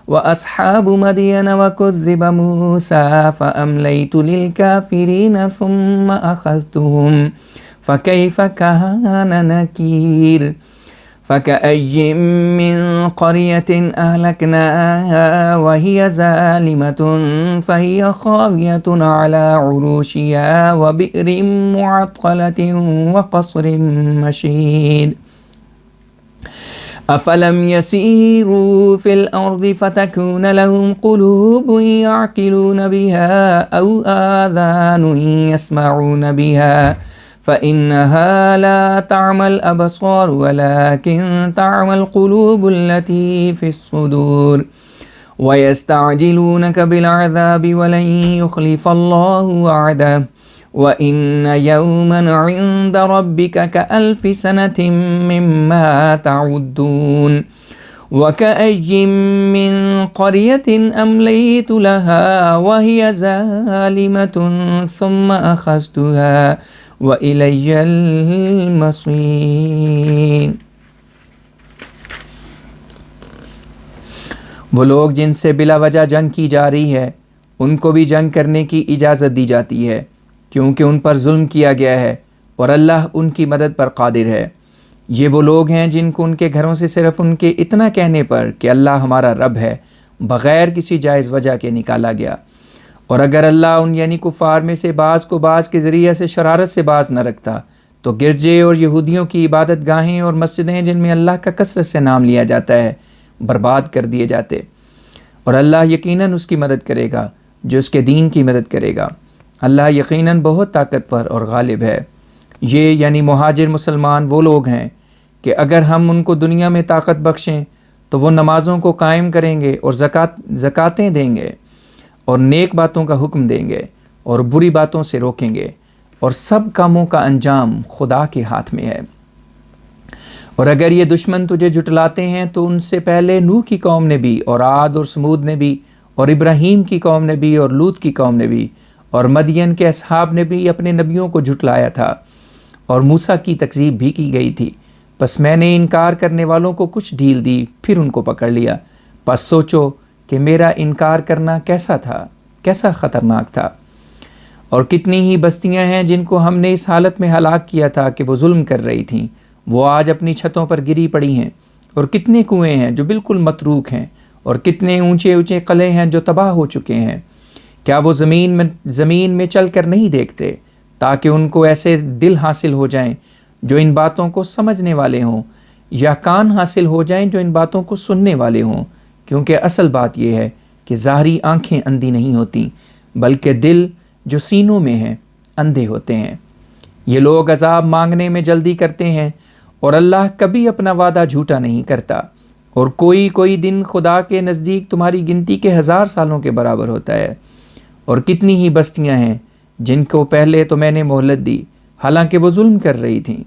وأصحاب مدين وكذب موسى فأمليت للكافرين ثم أخذتهم فكيف كان نكير فكأي من قرية أهلكناها وهي ظالمة فهي خاوية على عروشها وبئر معطلة وقصر مشيد أفلم يسيروا في الأرض فتكون لهم قلوب يعقلون بها أو آذان يسمعون بها فإنها لا تعمى الأبصار ولكن تعمى القلوب التي في الصدور ويستعجلونك بالعذاب ولن يخلف الله وعده وإن يوما عند ربك كألف سنة مما تعدون وكأي من قرية أمليت لها وهي ظالمة ثم أخذتها وَإِلَيَّ الْمَصِيرُ۔ وہ لوگ جن سے بلا وجہ جنگ کی جا رہی ہے ان کو بھی جنگ کرنے کی اجازت دی جاتی ہے، کیونکہ ان پر ظلم کیا گیا ہے اور اللہ ان کی مدد پر قادر ہے۔ یہ وہ لوگ ہیں جن کو ان کے گھروں سے صرف ان کے اتنا کہنے پر کہ اللہ ہمارا رب ہے بغیر کسی جائز وجہ کے نکالا گیا، اور اگر اللہ ان یعنی کفار میں سے بعض کو بعض کے ذریعے سے شرارت سے باز نہ رکھتا تو گرجے اور یہودیوں کی عبادت گاہیں اور مسجدیں جن میں اللہ کا کثرت سے نام لیا جاتا ہے برباد کر دیے جاتے، اور اللہ یقیناً اس کی مدد کرے گا جو اس کے دین کی مدد کرے گا۔ اللہ یقیناً بہت طاقتور اور غالب ہے۔ یہ یعنی مہاجر مسلمان وہ لوگ ہیں کہ اگر ہم ان کو دنیا میں طاقت بخشیں تو وہ نمازوں کو قائم کریں گے اور زکاتیں دیں گے اور نیک باتوں کا حکم دیں گے اور بری باتوں سے روکیں گے، اور سب کاموں کا انجام خدا کے ہاتھ میں ہے۔ اور اگر یہ دشمن تجھے جھٹلاتے ہیں تو ان سے پہلے نوح کی قوم نے بھی، اور عاد اور سمود نے بھی، اور ابراہیم کی قوم نے بھی، اور لوط کی قوم نے بھی، اور مدین کے اصحاب نے بھی اپنے نبیوں کو جھٹلایا تھا، اور موسیٰ کی تکذیب بھی کی گئی تھی۔ بس میں نے انکار کرنے والوں کو کچھ ڈھیل دی، پھر ان کو پکڑ لیا۔ پس سوچو کہ میرا انکار کرنا کیسا تھا، کیسا خطرناک تھا۔ اور کتنی ہی بستیاں ہیں جن کو ہم نے اس حالت میں ہلاک کیا تھا کہ وہ ظلم کر رہی تھیں، وہ آج اپنی چھتوں پر گری پڑی ہیں۔ اور کتنے کنویں ہیں جو بالکل متروک ہیں، اور کتنے اونچے اونچے قلعے ہیں جو تباہ ہو چکے ہیں۔ کیا وہ زمین میں چل کر نہیں دیکھتے تاکہ ان کو ایسے دل حاصل ہو جائیں جو ان باتوں کو سمجھنے والے ہوں، یا کان حاصل ہو جائیں جو ان باتوں کو سننے والے ہوں؟ کیونکہ اصل بات یہ ہے کہ ظاہری آنکھیں اندھی نہیں ہوتیں، بلکہ دل جو سینوں میں ہیں اندھے ہوتے ہیں۔ یہ لوگ عذاب مانگنے میں جلدی کرتے ہیں، اور اللہ کبھی اپنا وعدہ جھوٹا نہیں کرتا۔ اور کوئی دن خدا کے نزدیک تمہاری گنتی کے 1000 سالوں کے برابر ہوتا ہے۔ اور کتنی ہی بستیاں ہیں جن کو پہلے تو میں نے مہلت دی، حالانکہ وہ ظلم کر رہی تھیں،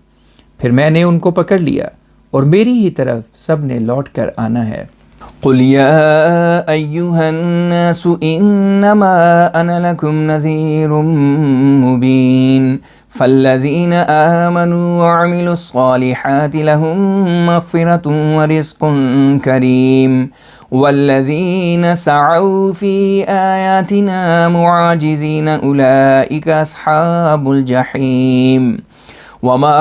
پھر میں نے ان کو پکڑ لیا، اور میری ہی طرف سب نے لوٹ کر آنا ہے۔ قل يا أيها الناس إنما أنا لكم نذير مبين فالذين آمنوا وعملوا الصالحات لهم مغفرة ورزق كريم والذين سعوا في آياتنا معاجزين أولئك أصحاب الجحيم وما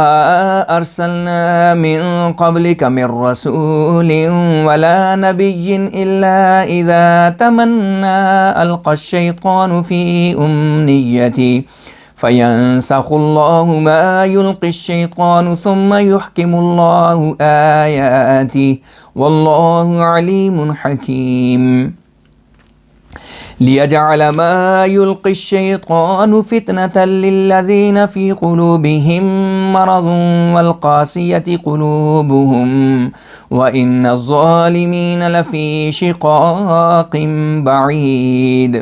أرسلنا من قبلك من رسول ولا نبي إلا إذا تمنى ألقى الشيطان في أمنيته فينسخ الله ما يلقي الشيطان ثم يحكم الله آياته والله عليم حكيم ليجعل ما يلقي الشيطان فتنة للذين في قلوبهم مرض والقاسية قلوبهم وإن الظالمين لفي شقاق بعيد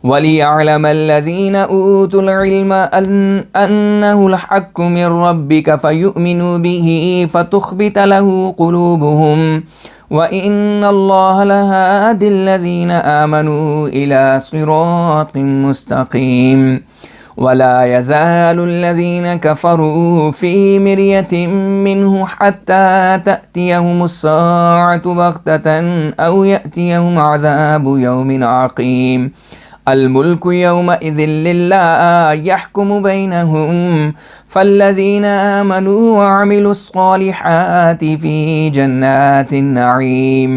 وليعلم الذين أوتوا العلم أنه الحق من ربك فيؤمنوا به فتخبت له قلوبهم وَإِنَّ اللَّهَ لَهَادِ الَّذِينَ آمَنُوا إِلَى صِرَاطٍ مُسْتَقِيمٍ وَلَا يَزَالُ الَّذِينَ كَفَرُوا فِي مِرْيَةٍ مِّنْهُ حَتَّى تَأْتِيَهُمُ السَّاعَةُ بَغْتَةً أَوْ يَأْتِيَهُمْ عَذَابُ يَوْمٍ عَقِيمٍ الملك يومئذ لله يحكم بينهم فالذين آمنوا وعملوا الصالحات في جنات النعيم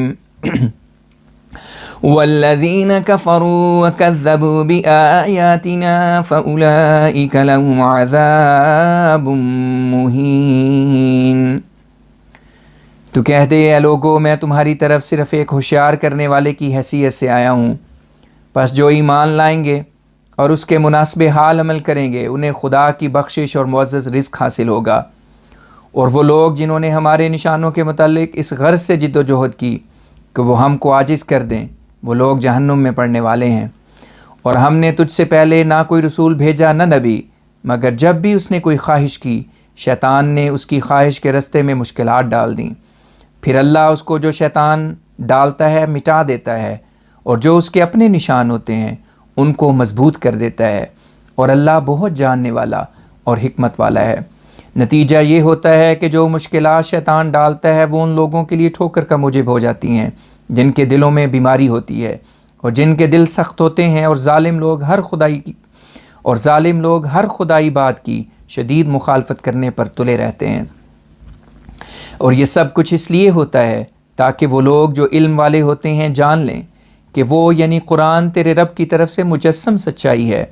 والذين كفروا وكذبوا بآياتنا فأولئك لهم عذاب مهين۔ تو کہہ دے اے لوگو، میں تمہاری طرف صرف ایک ہوشیار کرنے والے کی حیثیت سے آیا ہوں۔ پس جو ایمان لائیں گے اور اس کے مناسب حال عمل کریں گے انہیں خدا کی بخشش اور معزز رزق حاصل ہوگا۔ اور وہ لوگ جنہوں نے ہمارے نشانوں کے متعلق اس غرض سے جد و جہد کی کہ وہ ہم کو عاجز کر دیں، وہ لوگ جہنم میں پڑنے والے ہیں۔ اور ہم نے تجھ سے پہلے نہ کوئی رسول بھیجا نہ نبی، مگر جب بھی اس نے کوئی خواہش کی، شیطان نے اس کی خواہش کے رستے میں مشکلات ڈال دیں، پھر اللہ اس کو جو شیطان ڈالتا ہے مٹا دیتا ہے، اور جو اس کے اپنے نشان ہوتے ہیں ان کو مضبوط کر دیتا ہے، اور اللہ بہت جاننے والا اور حکمت والا ہے۔ نتیجہ یہ ہوتا ہے کہ جو مشکلات شیطان ڈالتا ہے وہ ان لوگوں کے لیے ٹھوکر کا موجب ہو جاتی ہیں جن کے دلوں میں بیماری ہوتی ہے، اور جن کے دل سخت ہوتے ہیں، اور ظالم لوگ ہر خدائی بات کی شدید مخالفت کرنے پر تلے رہتے ہیں۔ اور یہ سب کچھ اس لیے ہوتا ہے تاکہ وہ لوگ جو علم والے ہوتے ہیں جان لیں کہ وہ یعنی قرآن تیرے رب کی طرف سے مجسم سچائی ہے،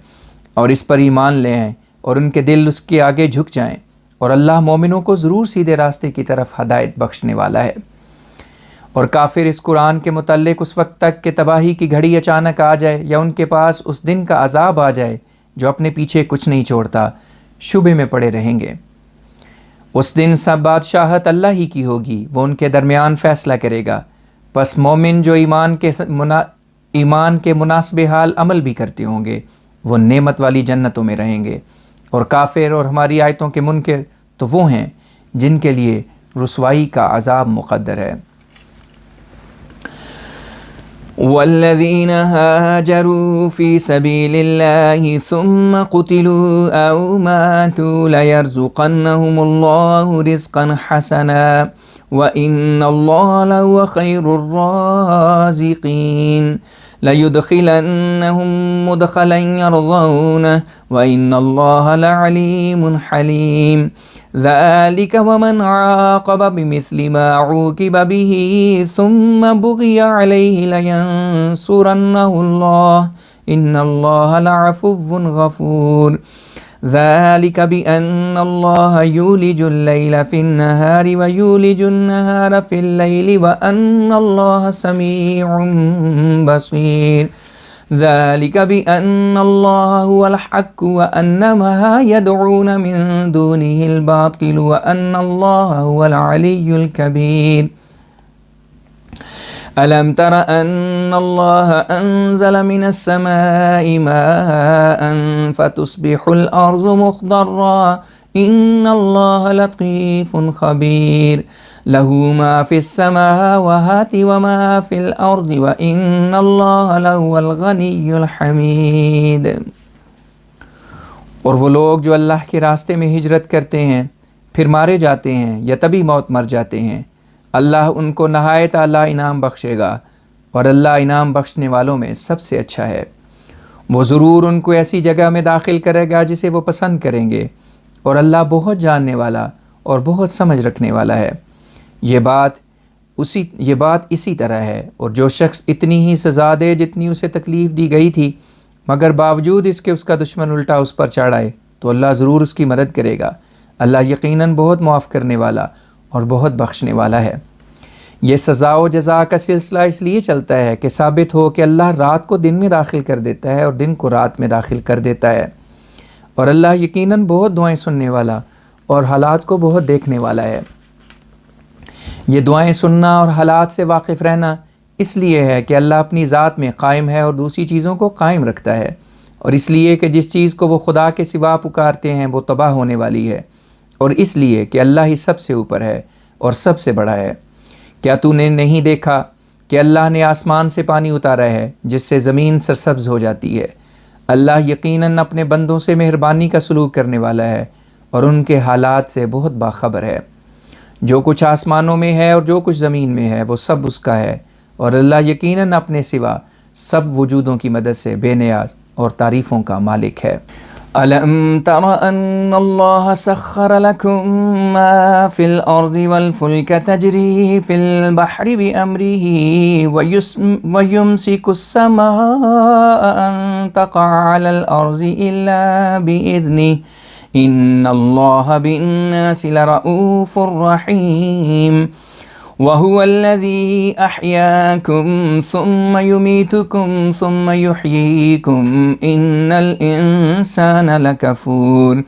اور اس پر ایمان لے آئیں اور ان کے دل اس کے آگے جھک جائیں، اور اللہ مومنوں کو ضرور سیدھے راستے کی طرف ہدایت بخشنے والا ہے۔ اور کافر اس قرآن کے متعلق اس وقت تک کہ تباہی کی گھڑی اچانک آ جائے یا ان کے پاس اس دن کا عذاب آ جائے جو اپنے پیچھے کچھ نہیں چھوڑتا، شبے میں پڑے رہیں گے۔ اس دن سب بادشاہت اللہ ہی کی ہوگی، وہ ان کے درمیان فیصلہ کرے گا۔ پس مومن جو ایمان کے مناسب حال عمل بھی کرتے ہوں گے وہ نعمت والی جنتوں میں رہیں گے، اور کافر اور ہماری آیتوں کے منکر تو وہ ہیں جن کے لیے رسوائی کا عذاب مقدر ہے۔ والذين هاجروا في سبيل الله ثم قتلوا أو ماتوا ليرزقنهم الله رزقا حسنا وإن الله لهو خير الرازقين ليدخلنهم مدخلا يرضونه وإن الله لعليم حليم ذلك ومن عاقب بمثل ما عوقب به ثم بغي عليه لينصرنه الله إن الله لعفو غفور ذلك بأن الله يولج الليل في النهار ويولج النهار في الليل وأن الله سميع بصير ذلك بأن الله هو الحق وأن ما يدعون من دونه الباطل وأن الله هو العلي الكبير ألم تر أن الله أنزل من السماء ماء فتصبح الأرض مخضرا إن الله لطيف خبير له ما في السماوات وما في الأرض وإن الله لهو الغني الحميد۔ اور وہ لوگ جو اللہ کے راستے میں ہجرت کرتے ہیں پھر مارے جاتے ہیں یا تبھی موت مر جاتے ہیں، اللہ ان کو نہایت اعلیٰ انعام بخشے گا، اور اللہ انعام بخشنے والوں میں سب سے اچھا ہے۔ وہ ضرور ان کو ایسی جگہ میں داخل کرے گا جسے وہ پسند کریں گے، اور اللہ بہت جاننے والا اور بہت سمجھ رکھنے والا ہے۔ یہ بات اسی طرح ہے، اور جو شخص اتنی ہی سزا دے جتنی اسے تکلیف دی گئی تھی مگر باوجود اس کے اس کا دشمن الٹا اس پر چڑھ آئے تو اللہ ضرور اس کی مدد کرے گا۔ اللہ یقیناً بہت معاف کرنے والا اور بہت بخشنے والا ہے۔ یہ سزا و جزا کا سلسلہ اس لیے چلتا ہے کہ ثابت ہو کہ اللہ رات کو دن میں داخل کر دیتا ہے اور دن کو رات میں داخل کر دیتا ہے، اور اللہ یقیناً بہت دعائیں سننے والا اور حالات کو بہت دیکھنے والا ہے۔ یہ دعائیں سننا اور حالات سے واقف رہنا اس لیے ہے کہ اللہ اپنی ذات میں قائم ہے اور دوسری چیزوں کو قائم رکھتا ہے، اور اس لیے کہ جس چیز کو وہ خدا کے سوا پکارتے ہیں وہ تباہ ہونے والی ہے، اور اس لیے کہ اللہ ہی سب سے اوپر ہے اور سب سے بڑا ہے۔ کیا تو نے نہیں دیکھا کہ اللہ نے آسمان سے پانی اتارا ہے جس سے زمین سرسبز ہو جاتی ہے؟ اللہ یقیناً اپنے بندوں سے مہربانی کا سلوک کرنے والا ہے اور ان کے حالات سے بہت باخبر ہے۔ جو کچھ آسمانوں میں ہے اور جو کچھ زمین میں ہے وہ سب اس کا ہے، اور اللہ یقیناً اپنے سوا سب وجودوں کی مدد سے بے نیاز اور تعریفوں کا مالک ہے۔ ألم تر أن الله سخر لكم ما في الأرض والفلك تجري في البحر بأمره ويمسك السماء أن تقع على الأرض إلا بإذنه إن الله بالناس لرؤوف رحيم وهو الذي أحياكم ثم يميتكم ثم يحييكم إن الإنسان لكفور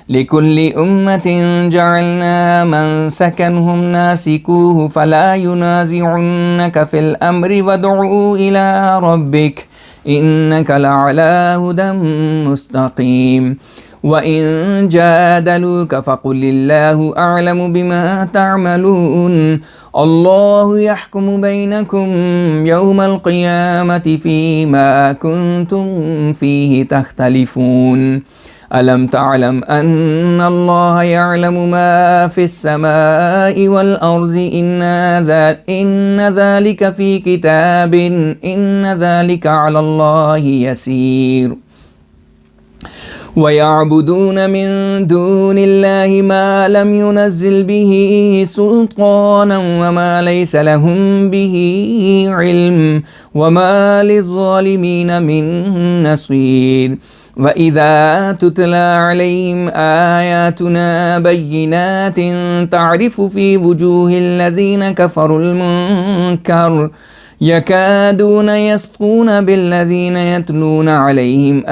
لكل أمة جعلنا من سكنهم ناسكوه فلا ينازعنك في الأمر وادعوا إلى ربك إنك لعلى هدى مستقيم وَإِن جَادَلُوكَ فَقُلِ اللَّهُ أَعْلَمُ بِمَا تَعْمَلُونَ اللَّهُ يَحْكُمُ بَيْنَكُمْ يَوْمَ الْقِيَامَةِ فِيمَا كُنْتُمْ فِيهِ تَخْتَلِفُونَ أَلَمْ تَعْلَمْ أَنَّ اللَّهَ يَعْلَمُ مَا فِي السَّمَاءِ وَالْأَرْضِ إِنَّ ذَلِكَ فِي كِتَابٍ إِنَّ ذَلِكَ عَلَى اللَّهِ يَسِيرٌ وَيَعْبُدُونَ مِن دُونِ اللَّهِ مَا لَمْ يُنَزِّلْ بِهِ سُلْطَانًا وَمَا لَيْسَ لَهُم بِهِ عِلْمٌ وَمَا لِلظَّالِمِينَ مِن نَّصِيرٍ وَإِذَا تُتْلَى عَلَيْهِمْ آيَاتُنَا بَيِّنَاتٍ تَعْرِفُ فِي وُجُوهِ الَّذِينَ كَفَرُوا الْمُنكَرَ يكادون يسطون بالذين يتلون عليهم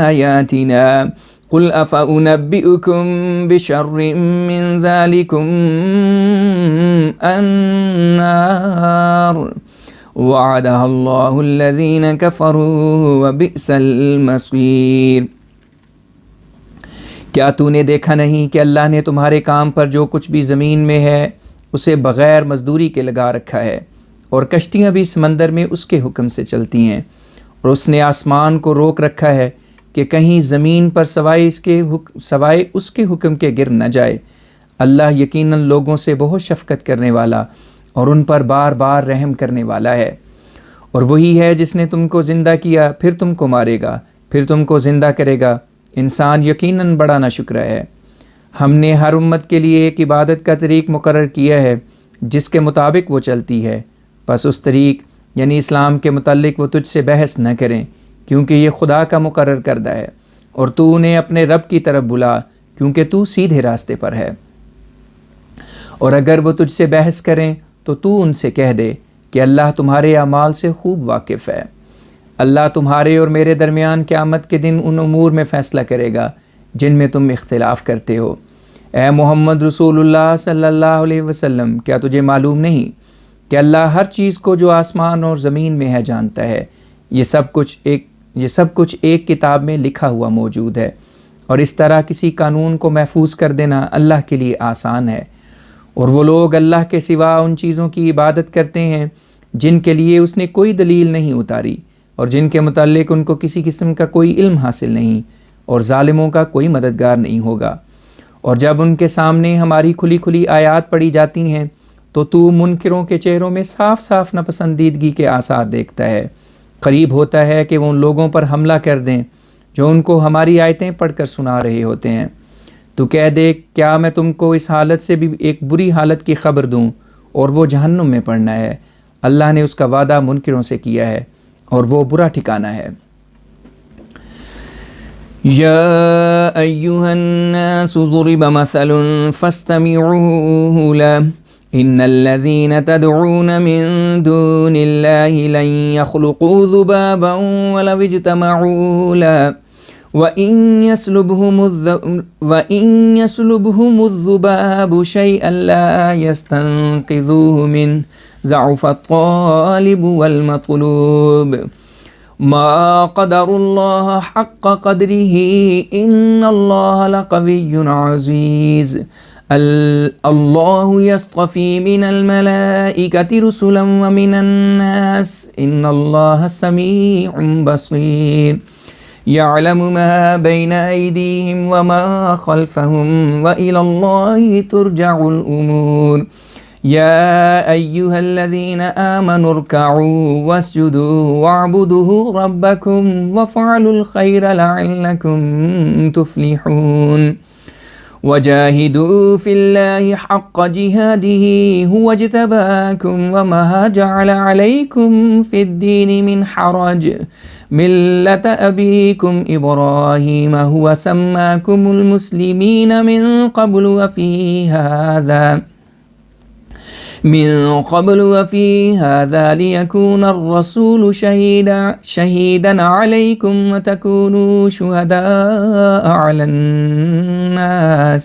آياتنا قل افأنبئكم بشر من ذلكم النار وعدها الله الذين كفروا وبئس المصير۔ کیا تو نے دیکھا نہیں کہ اللہ نے تمہارے کام پر جو کچھ بھی زمین میں ہے اسے بغیر مزدوری کے لگا رکھا ہے، اور کشتیاں بھی سمندر میں اس کے حکم سے چلتی ہیں، اور اس نے آسمان کو روک رکھا ہے کہ کہیں زمین پر سوائے اس کے حکم کے گر نہ جائے۔ اللہ یقیناً لوگوں سے بہت شفقت کرنے والا اور ان پر بار بار رحم کرنے والا ہے۔ اور وہی ہے جس نے تم کو زندہ کیا، پھر تم کو مارے گا، پھر تم کو زندہ کرے گا۔ انسان یقیناً بڑا ناشکر ہے۔ ہم نے ہر امت کے لیے ایک عبادت کا طریق مقرر کیا ہے جس کے مطابق وہ چلتی ہے، بس اس طریق یعنی اسلام کے متعلق وہ تجھ سے بحث نہ کریں، کیونکہ یہ خدا کا مقرر کردہ ہے، اور تو انہیں اپنے رب کی طرف بلا کیونکہ تو سیدھے راستے پر ہے۔ اور اگر وہ تجھ سے بحث کریں تو ان سے کہہ دے کہ اللہ تمہارے اعمال سے خوب واقف ہے۔ اللہ تمہارے اور میرے درمیان قیامت کے دن ان امور میں فیصلہ کرے گا جن میں تم اختلاف کرتے ہو۔ اے محمد رسول اللہ صلی اللہ علیہ وسلم، کیا تجھے معلوم نہیں کہ اللہ ہر چیز کو جو آسمان اور زمین میں ہے جانتا ہے؟ یہ سب کچھ ایک کتاب میں لکھا ہوا موجود ہے، اور اس طرح کسی قانون کو محفوظ کر دینا اللہ کے لیے آسان ہے۔ اور وہ لوگ اللہ کے سوا ان چیزوں کی عبادت کرتے ہیں جن کے لیے اس نے کوئی دلیل نہیں اتاری، اور جن کے متعلق ان کو کسی قسم کا کوئی علم حاصل نہیں، اور ظالموں کا کوئی مددگار نہیں ہوگا۔ اور جب ان کے سامنے ہماری کھلی کھلی آیات پڑھی جاتی ہیں تو منکروں کے چہروں میں صاف صاف ناپسندیدگی کے آثار دیکھتا ہے۔ قریب ہوتا ہے کہ وہ ان لوگوں پر حملہ کر دیں جو ان کو ہماری آیتیں پڑھ کر سنا رہے ہوتے ہیں۔ تو کہہ دے، کیا میں تم کو اس حالت سے بھی ایک بری حالت کی خبر دوں، اور وہ جہنم میں پڑنا ہے۔ اللہ نے اس کا وعدہ منکروں سے کیا ہے اور وہ برا ٹھکانہ ہے۔ یا ایہا الناس ضرب مثل فاستمعوه له ان الذین تدعون من دون اللہ لن يخلقوا ذبابا ولو اجتمعوا له وَإِن يَسْلُبْهُمُ الذُّبَابُ شَيْئًا لَا يَسْتَنقِذُوهُ مِنْهُ ضَعُفَ الطَّالِبُ وَالْمَطْلُوبُ مَا قَدَرُوا اللَّهَ حَقَّ قَدْرِهِ إِنَّ اللَّهَ لَقَوِيٌّ عَزِيزٌ اللَّهُ يَصْطَفِي مِنَ الْمَلَائِكَةِ رُسُلًا وَمِنَ النَّاسِ إِنَّ اللَّهَ سَمِيعٌ بَصِيرٌ يَعْلَمُ مَا بَيْنَ أَيْدِيهِمْ وَمَا خَلْفَهُمْ وَإِلَى اللَّهِ تُرْجَعُ الْأُمُورُ يَا أَيُّهَا الَّذِينَ آمَنُوا ارْكَعُوا وَاسْجُدُوا وَاعْبُدُوا رَبَّكُمْ وَافْعَلُوا الْخَيْرَ لَعَلَّكُمْ تُفْلِحُونَ وَجَاهِدُوا فِي اللَّهِ حَقَّ جِهَادِهِ هُوَ اجْتَبَاكُمْ وَمَا جَعَلَ عَلَيْكُمْ فِي الدِّينِ مِنْ حَرَجٍ مِلَّةَ أَبِيكُمْ إِبْرَاهِيمَ هُوَ سَمَّاكُمُ الْمُسْلِمِينَ مِنْ قَبْلُ وَفِي هَذَا لِيَكُونَ الرَّسُولُ شَهِيدًا عَلَيْكُمْ وَتَكُونُوا شُهَدَاءَ عَلَى النَّاسِ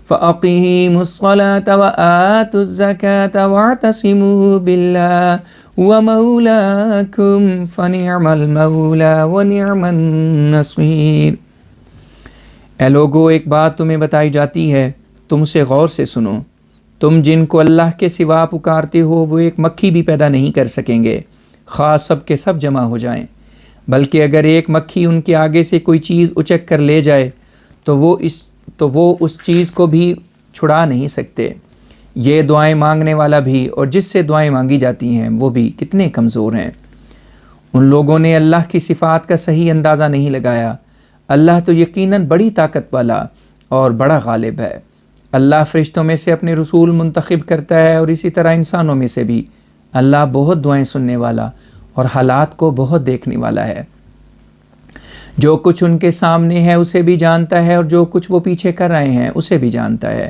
فَأَقِيمُوا الصَّلَاةَ وَآتُوا الزَّكَاةَ وَاعْتَصِمُوا بِاللَّهِ وَمَوْلَاكُمْ فَنِعْمَ الْمَوْلَى وَنِعْمَ النَّصِيرُ۔ اے لوگو، ایک بات تمہیں بتائی جاتی ہے، تم اسے غور سے سنو۔ تم جن کو اللہ کے سوا پکارتے ہو وہ ایک مکھی بھی پیدا نہیں کر سکیں گے، خواہ سب کے سب جمع ہو جائیں۔ بلکہ اگر ایک مکھی ان کے آگے سے کوئی چیز اچک کر لے جائے تو وہ اس چیز کو بھی چھڑا نہیں سکتے۔ یہ دعائیں مانگنے والا بھی اور جس سے دعائیں مانگی جاتی ہیں وہ بھی کتنے کمزور ہیں۔ ان لوگوں نے اللہ کی صفات کا صحیح اندازہ نہیں لگایا۔ اللہ تو یقیناً بڑی طاقت والا اور بڑا غالب ہے۔ اللہ فرشتوں میں سے اپنے رسول منتخب کرتا ہے، اور اسی طرح انسانوں میں سے بھی۔ اللہ بہت دعائیں سننے والا اور حالات کو بہت دیکھنے والا ہے۔ جو کچھ ان کے سامنے ہے اسے بھی جانتا ہے، اور جو کچھ وہ پیچھے کر رہے ہیں اسے بھی جانتا ہے،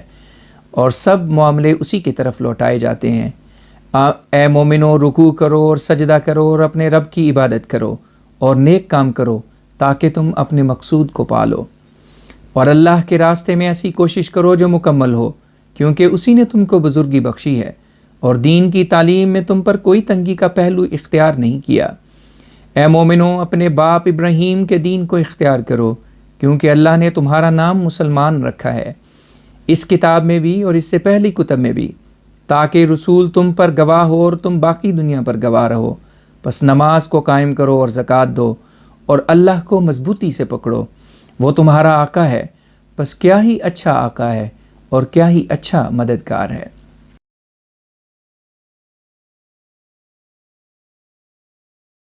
اور سب معاملے اسی کی طرف لوٹائے جاتے ہیں۔ اے مومنو، رکوع کرو اور سجدہ کرو اور اپنے رب کی عبادت کرو اور نیک کام کرو تاکہ تم اپنے مقصود کو پالو۔ اور اللہ کے راستے میں ایسی کوشش کرو جو مکمل ہو، کیونکہ اسی نے تم کو بزرگی بخشی ہے اور دین کی تعلیم میں تم پر کوئی تنگی کا پہلو اختیار نہیں کیا۔ اے مومنو، اپنے باپ ابراہیم کے دین کو اختیار کرو، کیونکہ اللہ نے تمہارا نام مسلمان رکھا ہے، اس کتاب میں بھی اور اس سے پہلی کتب میں بھی، تاکہ رسول تم پر گواہ ہو اور تم باقی دنیا پر گواہ رہو۔ پس نماز کو قائم کرو اور زکوٰۃ دو اور اللہ کو مضبوطی سے پکڑو، وہ تمہارا آقا ہے، پس کیا ہی اچھا آقا ہے اور کیا ہی اچھا مددگار ہے۔